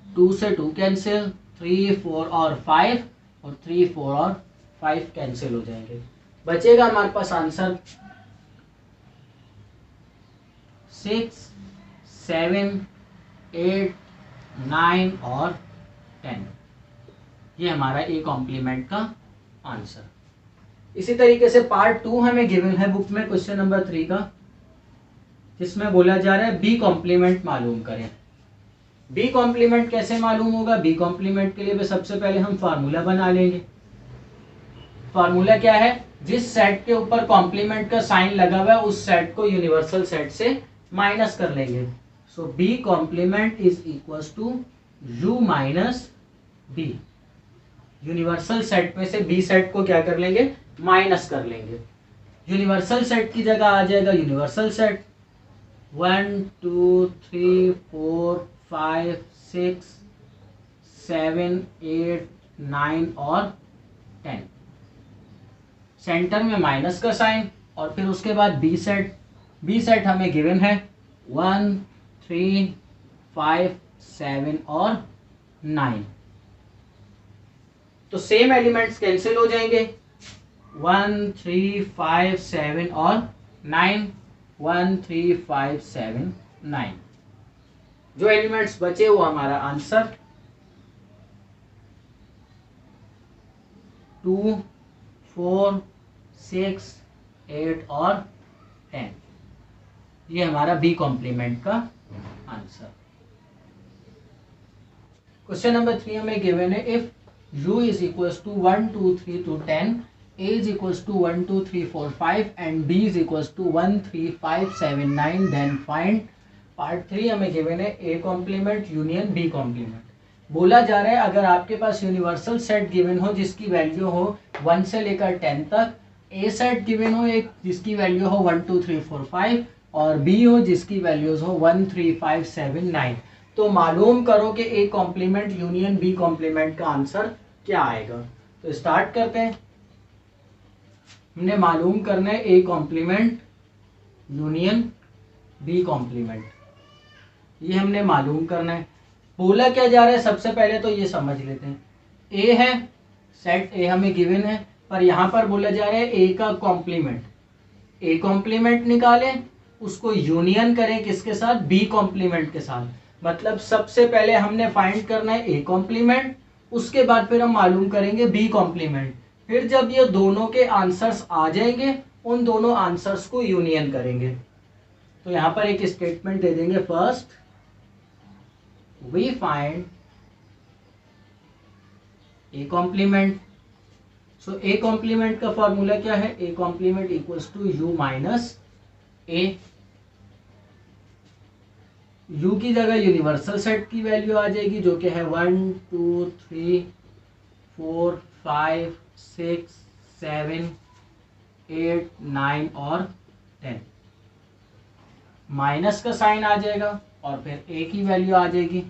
[SPEAKER 1] 2 से 2 कैंसिल, 3 4 और 5, और 3 4 और 5 कैंसिल हो जाएंगे। बचेगा हमारे पास आंसर 6 7 8 9 और 10। ये हमारा ए कॉम्प्लीमेंट का आंसर। इसी तरीके से पार्ट 2 हमें गिवन है बुक में क्वेश्चन नंबर 3 का, जिसमें बोला जा रहा है बी कॉम्प्लीमेंट मालूम करें। बी कॉम्प्लीमेंट कैसे मालूम होगा, बी कॉम्प्लीमेंट के लिए सबसे पहले हम फार्मूला बना लेंगे। फार्मूला क्या है, जिस सेट के ऊपर कॉम्प्लीमेंट का साइन लगा हुआ है उस सेट को यूनिवर्सल सेट से माइनस कर लेंगे। So B complement is equals to U minus B. Universal set में से बी सेट को क्या कर लेंगे, माइनस कर लेंगे। यूनिवर्सल सेट की जगह आ जाएगा यूनिवर्सल सेट 1 2 3 4 5 6 7 8 9 और 10। सेंटर में माइनस का साइन, और फिर उसके बाद बी सेट। बी सेट हमें गिवन है 1 3 5 7 और 9। तो सेम एलिमेंट्स कैंसिल हो जाएंगे, 1 3 5 7 और 9, 1 3 5 7 9। जो एलिमेंट्स बचे वो हमारा आंसर 2 4 6 8 और 10। ये हमारा बी कॉम्प्लीमेंट का आंसर। क्वेश्चन नंबर 3 हमें गिवन है if u is equals to 1 2 3 to 10, a is equals to 1 2 3 4 5 and b is equals to 1 3 5 7 9, then find. Part 3 हमें गिवन है a complement union b complement. बोला जा रहा है अगर आपके पास यूनिवर्सल सेट गिवन हो जिसकी वैल्यू हो 1 से लेकर 10 तक, ए सेट गिवन हो एक जिसकी वैल्यू हो 1 2 3 4 5 और बी हो जिसकी वैल्यूज हो 1 3 5 7 9, तो मालूम करो कि A complement union B complement का आंसर क्या आएगा। तो स्टार्ट करते हैं। हमने मालूम करना है A complement union B complement, ये हमने मालूम करना है। बोला क्या जा रहा है सबसे पहले तो ये समझ लेते हैं। ए है, सेट ए हमें गिवन है, पर यहाँ पर बोला जा रहा है ए का कॉम्प्लीमेंट। ए कॉम्प्लीमेंट निकालें, उसको यूनियन करें किसके साथ, बी कॉम्प्लीमेंट के साथ। मतलब सबसे पहले हमने फाइंड करना है ए कॉम्प्लीमेंट, उसके बाद फिर हम मालूम करेंगे बी कॉम्प्लीमेंट। फिर जब ये दोनों के आंसर्स आ जाएंगे उन दोनों आंसर्स को यूनियन करेंगे। तो यहाँ पर एक स्टेटमेंट दे देंगे, first we find a complement। so a complement का फॉर्मूला क्या है, a complement equals to u minus a। u की जगह यूनिवर्सल सेट की वैल्यू आ जाएगी जो कि है 1 2 3 4 5 6 7 8 9 और 10। माइनस का साइन आ जाएगा और फिर ए की वैल्यू आ जाएगी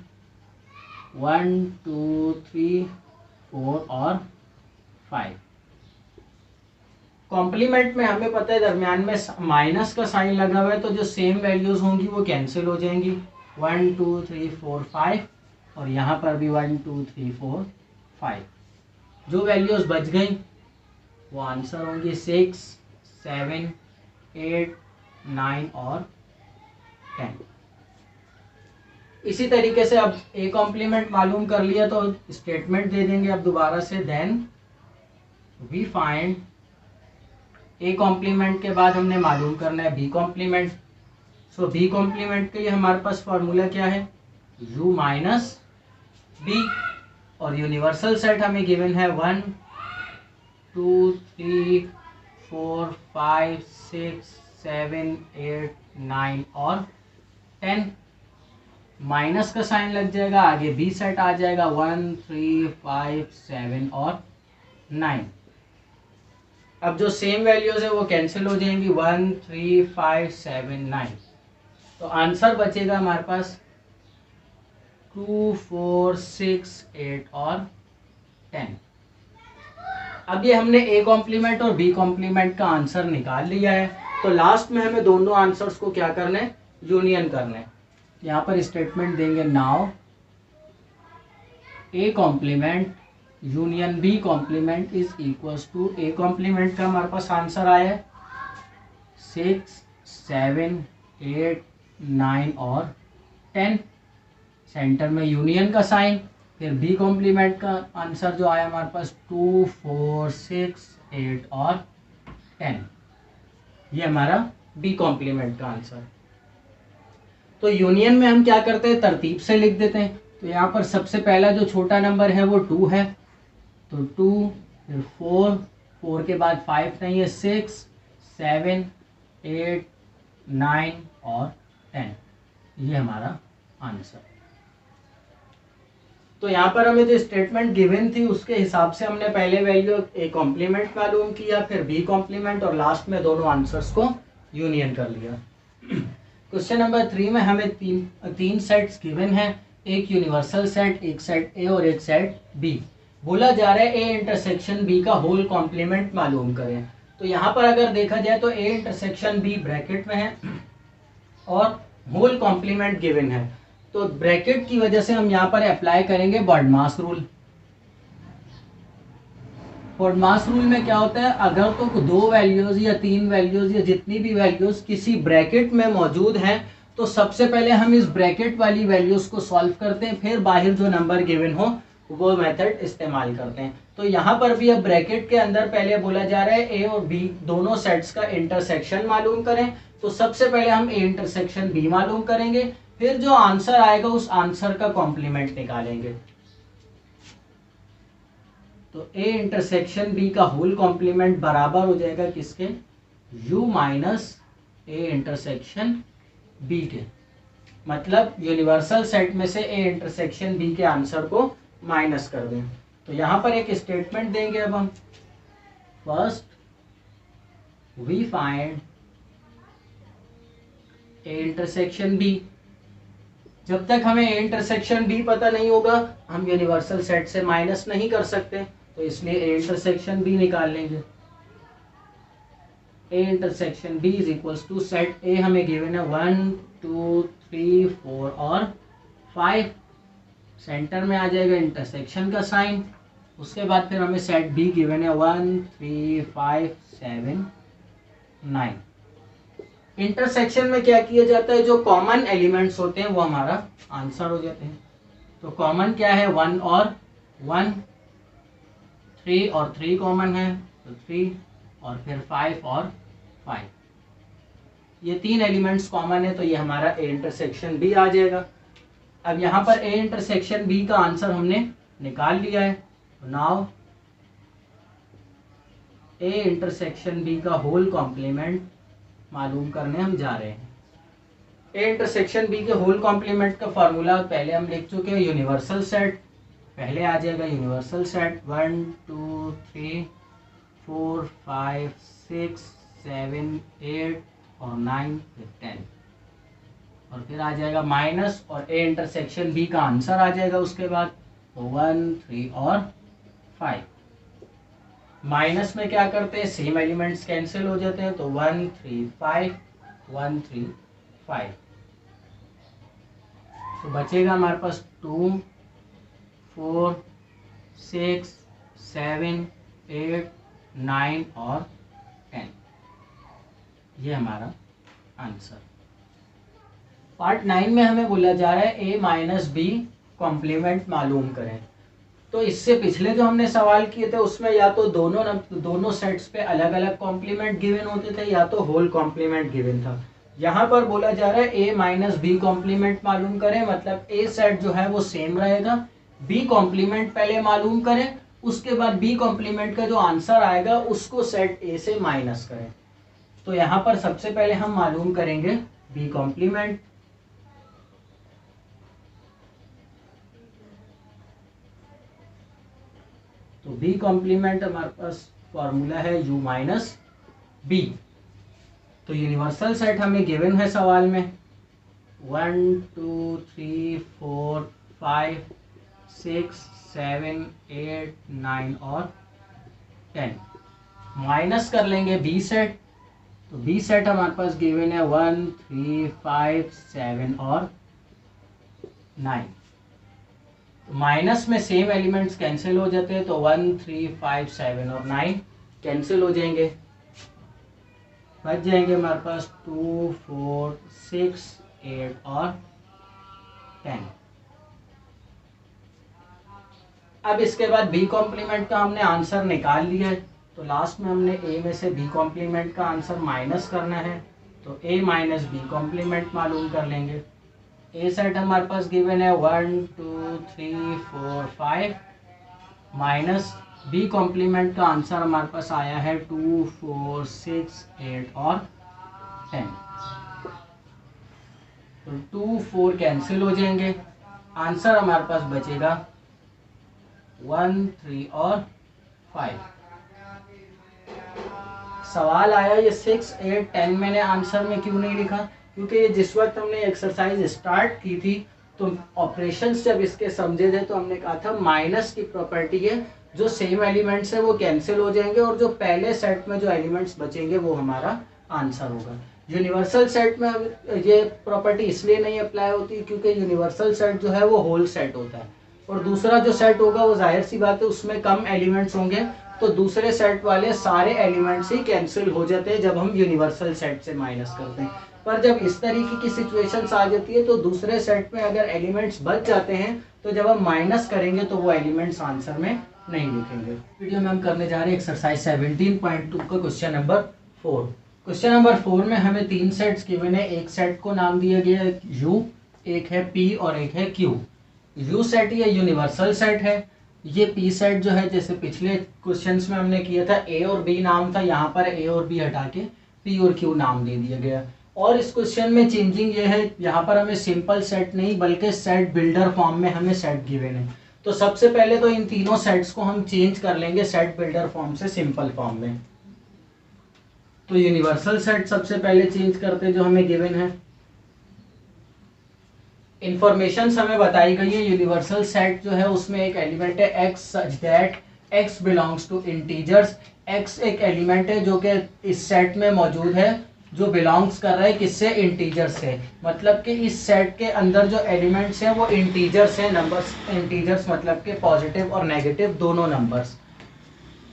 [SPEAKER 1] 1 2 3 4 और 5। कॉम्प्लीमेंट में हमें पता है दरमियान में माइनस का साइन लगा हुआ है, तो जो सेम वैल्यूज होंगी वो कैंसिल हो जाएंगी। 1 2 3 4 5 और यहाँ पर भी 1 2 3 4 5। जो वैल्यूज बच गई वो आंसर होंगी 6 7 8 9 और 10। इसी तरीके से अब ए कॉम्प्लीमेंट मालूम कर लिया तो स्टेटमेंट दे देंगे अब दोबारा से, then we find. A complement के बाद हमने मालूम करना है B complement. So B complement के लिए हमारे पास फॉर्मूला क्या है, u माइनस बी, और यूनिवर्सल सेट हमें गिवन है 1 2 3 4 5 6 7 8 9 और 10। माइनस का साइन लग जाएगा, आगे बी सेट आ जाएगा 1 3 5 7 और 9। अब जो सेम वैल्यूज है वो कैंसिल हो जाएंगी 1 3 5 7 9। तो आंसर बचेगा हमारे पास 2 4 6 8 और 10। अब ये हमने ए कॉम्प्लीमेंट और बी कॉम्प्लीमेंट का आंसर निकाल लिया है, तो लास्ट में हमें दोनों आंसर्स को क्या करना है, यूनियन करना है। यहाँ पर स्टेटमेंट देंगे, now A complement union B complement is equals to, A complement का हमारे पास आंसर आया है 6 7 8 9 और 10। सेंटर में यूनियन का साइन, फिर बी कॉम्प्लीमेंट का आंसर जो आया हमारे पास 2 4 6 8 और 10। ये हमारा बी कॉम्प्लीमेंट का आंसर। तो यूनियन में हम क्या करते हैं, तरतीब से लिख देते हैं। तो यहाँ पर सबसे पहला जो छोटा नंबर है वो 2 है, तो 2, फिर 4, 4 के बाद 5 नहीं है, 6 7 8 9 और 10। ये हमारा आंसर। तो यहाँ पर हमें जो स्टेटमेंट गिवन थी उसके हिसाब से हमने पहले वैल्यू ए कॉम्प्लीमेंट मालूम किया, फिर बी कॉम्प्लीमेंट और लास्ट में दोनों आंसर्स को यूनियन कर लिया। क्वेश्चन नंबर 3 में हमें तीन सेट्स गिवन हैं, एक यूनिवर्सल सेट, एक सेट ए और एक सेट बी। बोला जा रहा है ए इंटरसेक्शन बी का होल कॉम्प्लीमेंट मालूम करें। तो यहाँ पर अगर देखा जाए तो ए इंटरसेक्शन बी ब्रैकेट में है और होल कॉम्प्लीमेंट गिवन है, तो ब्रैकेट की वजह से हम यहाँ पर अप्लाई करेंगे बॉडमास रूल। बॉडमास रूल में क्या होता है, अगर तो 2 वैल्यूज या 3 वैल्यूज या जितनी भी वैल्यूज किसी ब्रैकेट में मौजूद हैं तो सबसे पहले हम इस ब्रैकेट वाली वैल्यूज को सॉल्व करते हैं, फिर बाहर जो नंबर गिवन हो वो मेथड इस्तेमाल करते हैं। तो यहाँ पर भी अब ब्रैकेट के अंदर पहले बोला जा रहा है ए और बी दोनों सेट्स का इंटरसेक्शन मालूम करें। तो सबसे पहले हम ए इंटरसेक्शन बी मालूम करेंगे, फिर जो आंसर आएगा उस आंसर का कॉम्प्लीमेंट निकालेंगे। तो A इंटरसेक्शन B का होल कॉम्प्लीमेंट बराबर हो जाएगा किसके, U minus A intersection B के। मतलब यूनिवर्सल सेट में से A इंटरसेक्शन B के आंसर को माइनस कर दें। तो यहाँ पर एक स्टेटमेंट देंगे अब हम, first we find A intersection B। जब तक हमें A इंटरसेक्शन B पता नहीं होगा हम यूनिवर्सल सेट से माइनस नहीं कर सकते, तो इसलिए A इंटरसेक्शन B निकाल लेंगे। A intersection B is equals to set A हमें गिवन है 1 2 3 4 और 5। सेंटर में आ जाएगा इंटरसेक्शन का साइन। उसके बाद फिर हमें सेट B गिवन है 1 3 5 7 9। इंटरसेक्शन में क्या किया जाता है, जो कॉमन एलिमेंट्स होते हैं वो हमारा आंसर हो जाते हैं। तो कॉमन क्या है, 1 और 1, 3 और 3 कॉमन है तो 3, और फिर 5 और 5, ये 3 एलिमेंट्स कॉमन है, तो ये हमारा A इंटरसेक्शन B आ जाएगा। अब यहाँ पर A इंटरसेक्शन B का आंसर हमने निकाल लिया है। नाउ A इंटरसेक्शन B का होल कॉम्प्लीमेंट मालूम करने हम जा रहे हैं। A इंटरसेक्शन B के होल कॉम्प्लीमेंट का फॉर्मूला पहले हम लिख चुके हैं, यूनिवर्सल सेट। पहले आ जाएगा यूनिवर्सल सेट 1 2 3 4 5 6 7 8 और 9 फिर 10, और फिर आ जाएगा माइनस, और A इंटरसेक्शन B का आंसर आ जाएगा उसके बाद, तो 1 3 और 5। माइनस में क्या करते हैं, सेम एलिमेंट्स कैंसिल हो जाते हैं, तो 1 3 5 1 3 5। तो बचेगा हमारे पास 2 4 6 7 8 9 और 10। ये हमारा आंसर। पार्ट 9 में हमें बोला जा रहा है A माइनस B कॉम्प्लीमेंट मालूम करें। तो इससे पिछले जो हमने सवाल किए थे उसमें या तो दोनों सेट्स पे अलग अलग कॉम्प्लीमेंट गिवन होते थे या तो होल कॉम्प्लीमेंट गिवन था। यहाँ पर बोला जा रहा है A माइनस बी कॉम्प्लीमेंट मालूम करें, मतलब A सेट जो है वो सेम रहेगा, B कॉम्प्लीमेंट पहले मालूम करें, उसके बाद B कॉम्प्लीमेंट का जो आंसर आएगा उसको सेट A से माइनस करें। तो यहाँ पर सबसे पहले हम मालूम करेंगे B कॉम्प्लीमेंट। तो B कॉम्प्लीमेंट हमारे पास फॉर्मूला है U माइनस B। तो यूनिवर्सल सेट हमें गिवन है सवाल में 1 2 3 4 5 6 7 8 9 और 10। माइनस कर लेंगे B सेट। तो B सेट हमारे पास गिवन है 1 3 5 7 और 9। माइनस में सेम एलिमेंट्स कैंसिल हो जाते हैं, तो 1 3 5 7 और 9 कैंसिल हो जाएंगे। बच जाएंगे हमारे पास 2 4 6 8 और 10। अब इसके बाद B कॉम्प्लीमेंट का हमने आंसर निकाल लिया है, तो लास्ट में हमने A में से B कॉम्प्लीमेंट का आंसर माइनस करना है, तो A माइनस B कॉम्प्लीमेंट मालूम कर लेंगे। A सेट हमारे पास गिवन है 1 2 3 4 5 माइनस B कॉम्प्लीमेंट का आंसर हमारे पास आया है 2 4 6 8 और 10। तो 2 4 कैंसिल हो जाएंगे, आंसर हमारे पास बचेगा 1 3 और 5। सवाल आया ये 6 8 10 मैंने आंसर में क्यों नहीं लिखा, क्योंकि जिस वक्त हमने एक्सरसाइज स्टार्ट की थी तो ऑपरेशंस जब इसके समझे थे तो हमने कहा था माइनस की प्रॉपर्टी है, जो सेम एलिमेंट्स है वो कैंसिल हो जाएंगे और जो पहले सेट में जो एलिमेंट्स बचेंगे वो हमारा आंसर होगा। यूनिवर्सल सेट में ये प्रॉपर्टी इसलिए नहीं अप्लाई होती क्योंकि यूनिवर्सल सेट जो है वो होल सेट होता है, और दूसरा जो सेट होगा वो जाहिर सी बात है उसमें कम एलिमेंट्स होंगे, तो दूसरे सेट वाले सारे एलिमेंट्स ही कैंसिल हो जाते हैं जब हम यूनिवर्सल सेट से माइनस करते हैं। पर जब इस तरीके की सिचुएशंस आ जाती है तो दूसरे सेट में अगर एलिमेंट्स बच जाते हैं तो जब हम माइनस करेंगे तो वो एलिमेंट्स आंसर में नहीं लिखेंगे। वीडियो में हम करने जा रहे हैं एक्सरसाइज 17.2 का क्वेश्चन नंबर 4। क्वेश्चन नंबर 4 में हमें 3 सेट्स गिवन है। एक सेट को नाम दिया गया है U, एक है P और एक है Q। U सेट ये यूनिवर्सल सेट है। ये पी सेट जो है, जैसे पिछले क्वेश्चंस में हमने किया था ए और बी नाम था, यहाँ पर ए और बी हटा के पी और क्यू नाम दे दिया गया। और इस क्वेश्चन में चेंजिंग ये है, यहाँ पर हमें सिंपल सेट नहीं बल्कि सेट बिल्डर फॉर्म में हमें सेट गिवन है। तो सबसे पहले तो इन तीनों सेट्स को हम चेंज कर लेंगे सेट बिल्डर फॉर्म से सिंपल फॉर्म में। तो यूनिवर्सल सेट सबसे पहले चेंज करते जो हमें गिवन है। इंफॉर्मेशन हमें बताई गई है। यूनिवर्सल सेट जो है उसमें एक एलिमेंट है x such that x belongs to integers. X एक एलिमेंट है जो कि इस सेट में मौजूद है, जो बिलोंग्स कर रहा है किससे, इंटीजर से। मतलब कि इस सेट के अंदर जो एलिमेंट्स हैं वो इंटीजर्स हैं, नंबर्स इंटीजर्स, मतलब कि पॉजिटिव और नेगेटिव दोनों नंबर्स।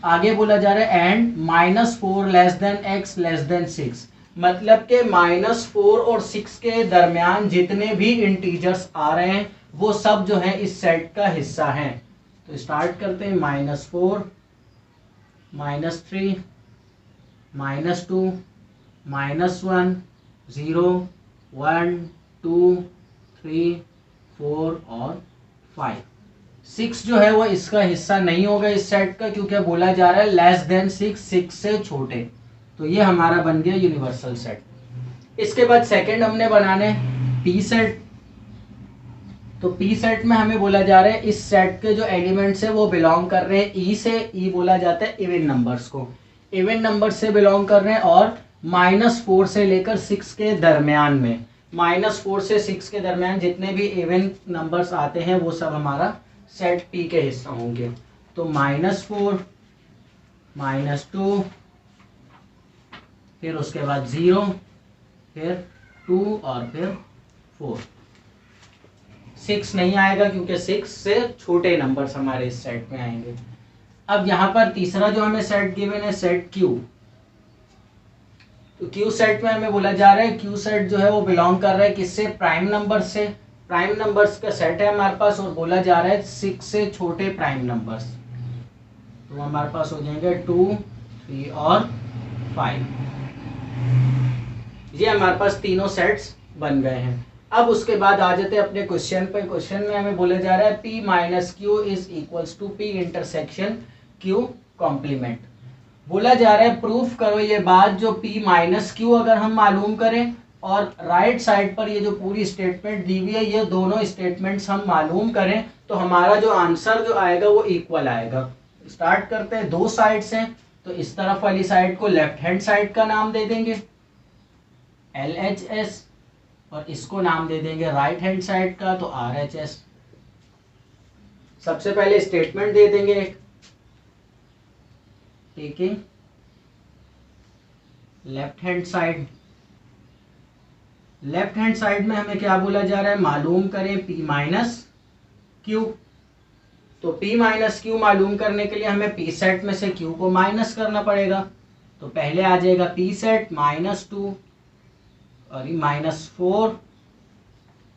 [SPEAKER 1] आगे बोला जा रहा है and -4 less than x less than 6, मतलब के -4 और 6 के दरमियान जितने भी इंटीजर्स आ रहे हैं वो सब जो है इस सेट का हिस्सा हैं। तो स्टार्ट करते हैं -4, -3, -2, -1, 0, 1, 2, 3, 4 और 5। 6 जो है वो इसका हिस्सा नहीं होगा इस सेट का, क्योंकि बोला जा रहा है लेस देन 6, 6 से छोटे। तो ये हमारा बन गया यूनिवर्सल सेट। इसके बाद सेकंड हमने बनाने पी सेट। तो पी सेट में हमें बोला जा रहा है इस सेट के जो एलिमेंट्स है वो बिलोंग कर रहे हैं ई से। ई बोला जाता है इवन नंबर्स को, इवन नंबर से बिलोंग कर रहे हैं और -4 से लेकर 6 के दरमियान में, -4 से 6 के दरमियान जितने भी इवन नंबर्स आते हैं वो सब हमारा सेट पी के हिस्सा होंगे। तो -4, -2, फिर उसके बाद 0, फिर 2 और फिर 4। 6 नहीं आएगा क्योंकि 6 से छोटे नंबर्स हमारे इस सेट में आएंगे। अब यहाँ पर तीसरा जो हमें सेट गिवन है सेट क्यू। तो क्यू सेट में हमें बोला जा रहा है क्यू सेट जो है वो बिलोंग कर रहा है किससे, प्राइम नंबर से। प्राइम नंबर्स का सेट है हमारे पास और बोला जा रहा है 6 से छोटे प्राइम नंबर्स। तो हमारे पास हो जाएंगे 2, 3 और 5। ये हमारे पास तीनों सेट्स बन गए हैं। अब उसके बाद आ जाते हैं अपने क्वेश्चन पे। क्वेश्चन में हमें बोला जा रहा है P minus Q is equals to P intersection Q complement. बोला जा रहा है प्रूफ करो ये बात, जो P माइनस क्यू अगर हम मालूम करें और राइट साइड पर ये जो पूरी स्टेटमेंट दी हुई है ये दोनों स्टेटमेंट्स हम मालूम करें तो हमारा जो आंसर जो आएगा वो इक्वल आएगा। स्टार्ट करते हैं, दो साइड्स हैं तो इस तरफ वाली साइड को लेफ्ट हैंड साइड का नाम दे देंगे LHS और इसको नाम दे देंगे राइट हैंड साइड का तो RHS। सबसे पहले स्टेटमेंट दे देंगे taking left hand side. Left hand side में हमें क्या बोला जा रहा है, मालूम करें P माइनस क्यू। तो P माइनस क्यू मालूम करने के लिए हमें P सेट में से Q को माइनस करना पड़ेगा। तो पहले आ जाएगा P सेट -2 और -4,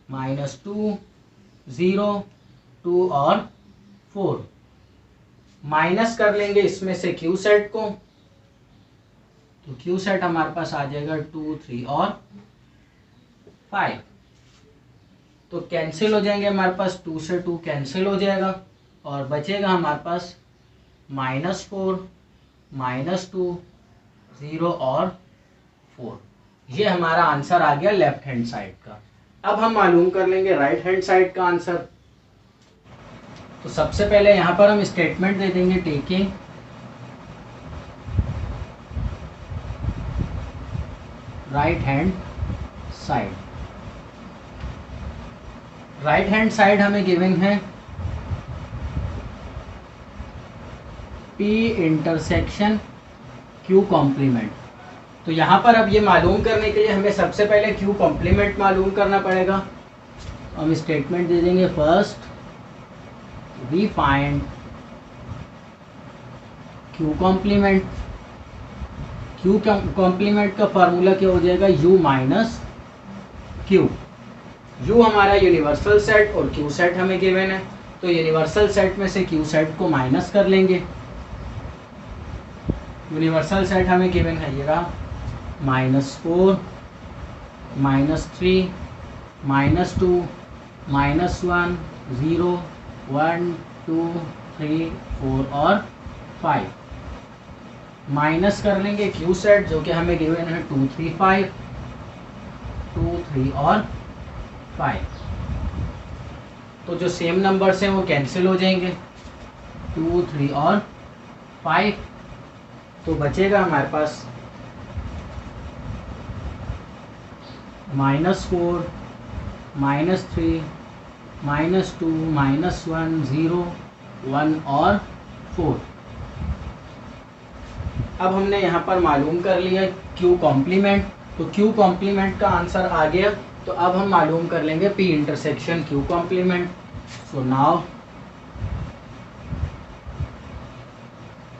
[SPEAKER 1] -2, 0, 2 और 4। माइनस कर लेंगे इसमें से Q सेट को, तो Q सेट हमारे पास आ जाएगा 2, 3 और 5। तो कैंसिल हो जाएंगे हमारे पास, 2 से 2 कैंसिल हो जाएगा और बचेगा हमारे पास -4, -2, 0 और 4। ये हमारा आंसर आ गया लेफ्ट हैंड साइड का। अब हम मालूम कर लेंगे राइट हैंड साइड का आंसर। तो सबसे पहले यहां पर हम स्टेटमेंट दे देंगे taking right hand side. Right hand side हमें गिवन है P इंटरसेक्शन Q कॉम्प्लीमेंट। तो यहाँ पर अब ये मालूम करने के लिए हमें सबसे पहले Q कॉम्प्लीमेंट मालूम करना पड़ेगा। हम स्टेटमेंट दे देंगे first we find Q complement. Q complement का फार्मूला क्या हो जाएगा, U माइनस Q। U हमारा यूनिवर्सल सेट और Q सेट हमें गिवन है, तो यूनिवर्सल सेट में से Q सेट को माइनस कर लेंगे। यूनिवर्सल सेट हमें गिवन है ये रहा -4, -3, -2, -1, 0, 1, 2, 3, 4 और 5। माइनस कर लेंगे क्यू सेट जो कि हमें गिवन है 2, 3, 5, 2, 3 और 5। तो जो सेम नंबर्स हैं वो कैंसिल हो जाएंगे, 2, 3 और 5। तो बचेगा हमारे पास -4, -3, -2, -1, 0, 1 और 4। अब हमने यहाँ पर मालूम कर लिया Q कॉम्प्लीमेंट, तो Q कॉम्प्लीमेंट का आंसर आ गया। तो अब हम मालूम कर लेंगे P intersection Q complement. So now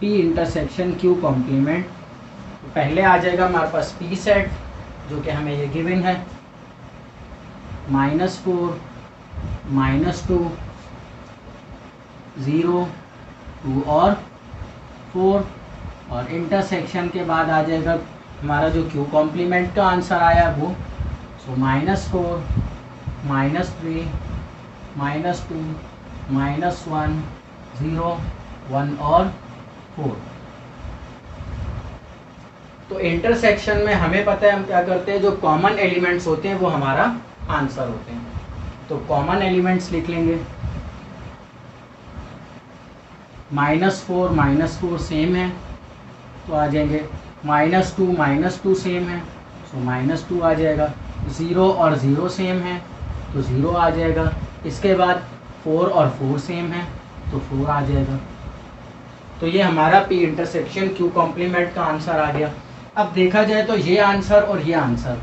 [SPEAKER 1] P intersection Q complement, पहले आ जाएगा हमारे पास P सेट जो कि हमें ये गिवन है, -4, -2, 0, 2 और 4। और इंटरसेक्शन के बाद आ जाएगा हमारा जो Q कॉम्प्लीमेंट का आंसर आया वो, सो -4, -3, -2, -1, 0, 1 और 4। तो इंटरसेक्शन में हमें पता है हम क्या करते हैं, जो कॉमन एलिमेंट्स होते हैं वो हमारा आंसर होते हैं। तो कॉमन एलिमेंट्स लिख लेंगे, -4 सेम है तो आ जाएंगे, -2 सेम है सो -2 आ जाएगा, 0 और 0 सेम है तो 0 आ जाएगा। इसके बाद 4 और 4 सेम है तो 4 आ जाएगा। तो ये हमारा P इंटरसेक्शन Q कॉम्प्लीमेंट का आंसर आ गया। अब देखा जाए तो ये आंसर और ये आंसर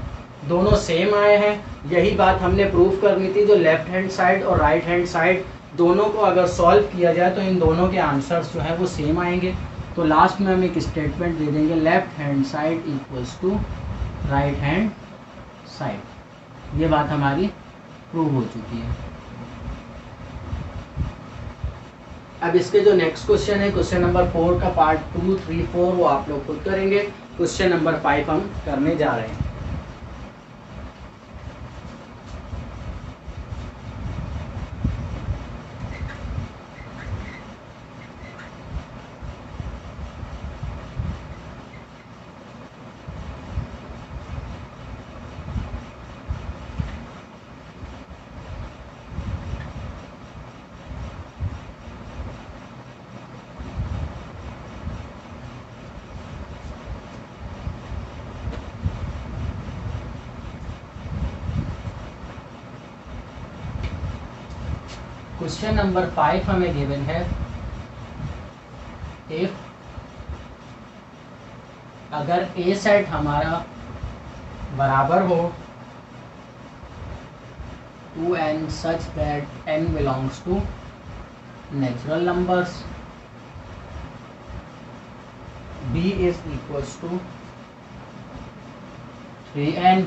[SPEAKER 1] दोनों सेम आए हैं। यही बात हमने प्रूफ करनी थी, जो लेफ्ट हैंड साइड और राइट हैंड साइड दोनों को अगर सॉल्व किया जाए तो इन दोनों के आंसर्स जो है वो सेम आएंगे। तो लास्ट में हम एक स्टेटमेंट दे देंगे, left hand side equals to right hand side. ये बात हमारी प्रूव हो चुकी है। अब इसके जो नेक्स्ट क्वेश्चन है, क्वेश्चन नंबर 4 का पार्ट 2, 3, 4 वो आप लोग खुद करेंगे। क्वेश्चन नंबर 5 हम करने जा रहे हैं। क्वेश्चन नंबर 5 हमें गिवन है, इफ अगर ए सेट हमारा बराबर हो 2n such that n belongs to natural numbers, b is equals to 3n,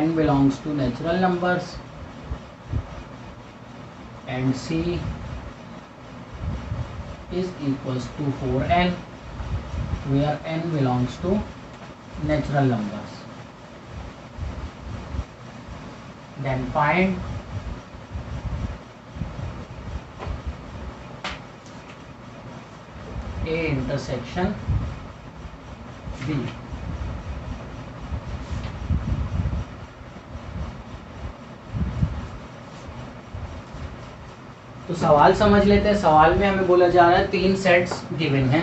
[SPEAKER 1] n belongs to natural numbers, and C is equals to 4n where n belongs to natural numbers. Then find A intersection B. तो सवाल समझ लेते हैं। सवाल में हमें बोला जा रहा है 3 सेट्स गिवन हैं।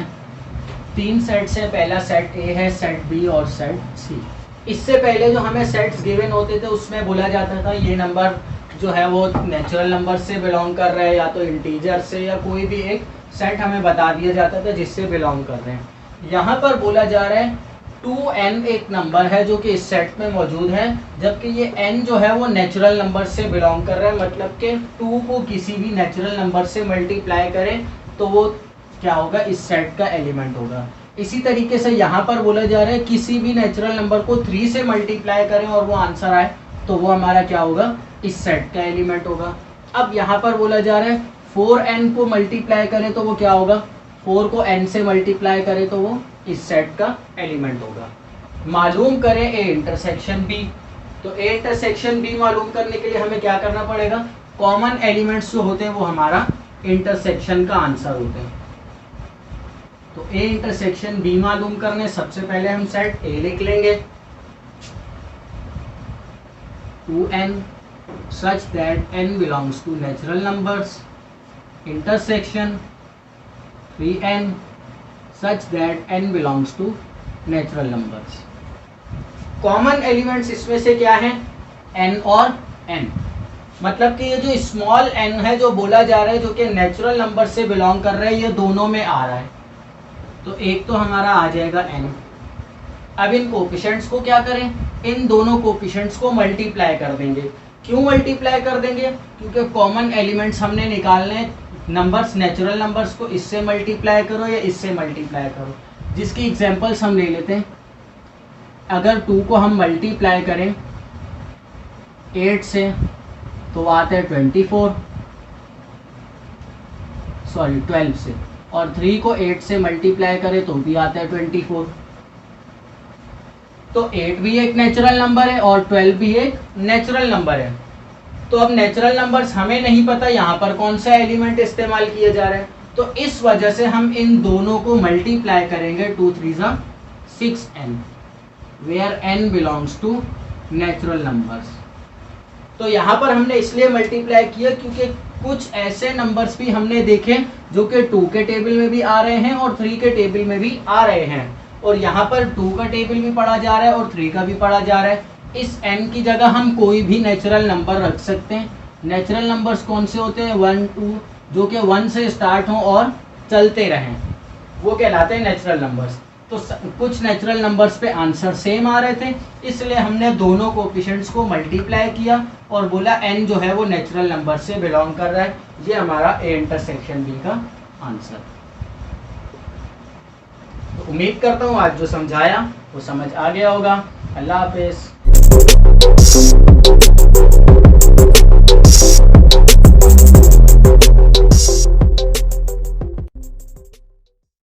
[SPEAKER 1] 3 सेट्स है, पहला सेट ए है, सेट बी और सेट सी। इससे पहले जो हमें सेट्स गिवन होते थे उसमें बोला जाता था ये नंबर जो है वो नेचुरल नंबर से बिलोंग कर रहा है या तो इंटीजर से, या कोई भी एक सेट हमें बता दिया जाता था जिससे बिलोंग कर रहे हैं। यहाँ पर बोला जा रहा है 2n एक नंबर है जो कि इस सेट में मौजूद है, जबकि ये n जो है वो नेचुरल नंबर से बिलोंग कर रहा है। मतलब कि 2 को किसी भी नेचुरल नंबर से मल्टीप्लाई करें तो वो क्या होगा, इस सेट का एलिमेंट होगा। इसी तरीके से यहाँ पर बोला जा रहा है किसी भी नेचुरल नंबर को 3 से मल्टीप्लाई करें और वो आंसर आए तो वो हमारा क्या होगा, इस सेट का एलिमेंट होगा। अब यहाँ पर बोला जा रहा है 4n को मल्टीप्लाई करें तो वो क्या होगा, 4 को n से मल्टीप्लाई करें तो वो इस सेट का एलिमेंट होगा। मालूम करें ए इंटरसेक्शन बी। तो ए इंटरसेक्शन बी मालूम करने के लिए हमें क्या करना पड़ेगा, कॉमन एलिमेंट्स जो होते हैं वो हमारा इंटरसेक्शन का आंसर होते हैं। तो ए इंटरसेक्शन बी मालूम करने सबसे पहले हम सेट ए लिख लेंगे 2n such that n belongs to natural numbers, intersection 3n such that n belongs to natural numbers। Common elements इसमें से क्या है, n और n, मतलब कि ये जो स्मॉल n है जो बोला जा रहा है जो कि नेचुरल नंबर से बिलोंग कर रहा है, ये दोनों में आ रहा है। तो एक तो हमारा आ जाएगा n। अब इन कोफिशिएंट्स को क्या करें, इन दोनों कोफिशिएंट्स को मल्टीप्लाई कर देंगे। क्यों मल्टीप्लाई कर देंगे, क्योंकि कॉमन एलिमेंट्स हमने निकालने नंबर्स, नेचुरल नंबर्स को इससे मल्टीप्लाई करो या इससे मल्टीप्लाई करो। जिसकी एग्जांपल्स हम ले लेते हैं। अगर 2 को हम मल्टीप्लाई करें 8 से तो आता है 12 से, और 3 को 8 से मल्टीप्लाई करें तो भी आता है 24। तो 8 भी एक नेचुरल नंबर है और 12 भी एक नेचुरल नंबर है। तो अब नेचुरल नंबर्स हमें नहीं पता यहाँ पर कौन सा एलिमेंट इस्तेमाल किया जा रहा है, तो इस वजह से हम इन दोनों को मल्टीप्लाई करेंगे 2 3 6n, where n belongs to natural numbers. तो यहाँ पर हमने इसलिए मल्टीप्लाई किया क्योंकि कुछ ऐसे नंबर्स भी हमने देखे जो कि 2 के टेबल में भी आ रहे हैं और 3 के टेबल में भी आ रहे हैं, और यहाँ पर 2 का टेबल भी पढ़ा जा रहा है और 3 का भी पढ़ा जा रहा है। इस n की जगह हम कोई भी नेचुरल नंबर रख सकते हैं। नेचुरल नंबर्स कौन से होते हैं, 1 2, जो कि 1 से स्टार्ट हों और चलते रहें, वो कहलाते हैं नेचुरल नंबर्स। तो कुछ नेचुरल नंबर्स पे आंसर सेम आ रहे थे, इसलिए हमने दोनों कोफिशिएंट्स को मल्टीप्लाई किया और बोला n जो है वो नेचुरल नंबर से बिलोंग कर रहा है। ये हमारा ए इंटरसेक्शन बी का आंसर। तो उम्मीद करता हूँ आज जो समझाया वो समझ आ गया होगा। अल्लाह हाफिज़।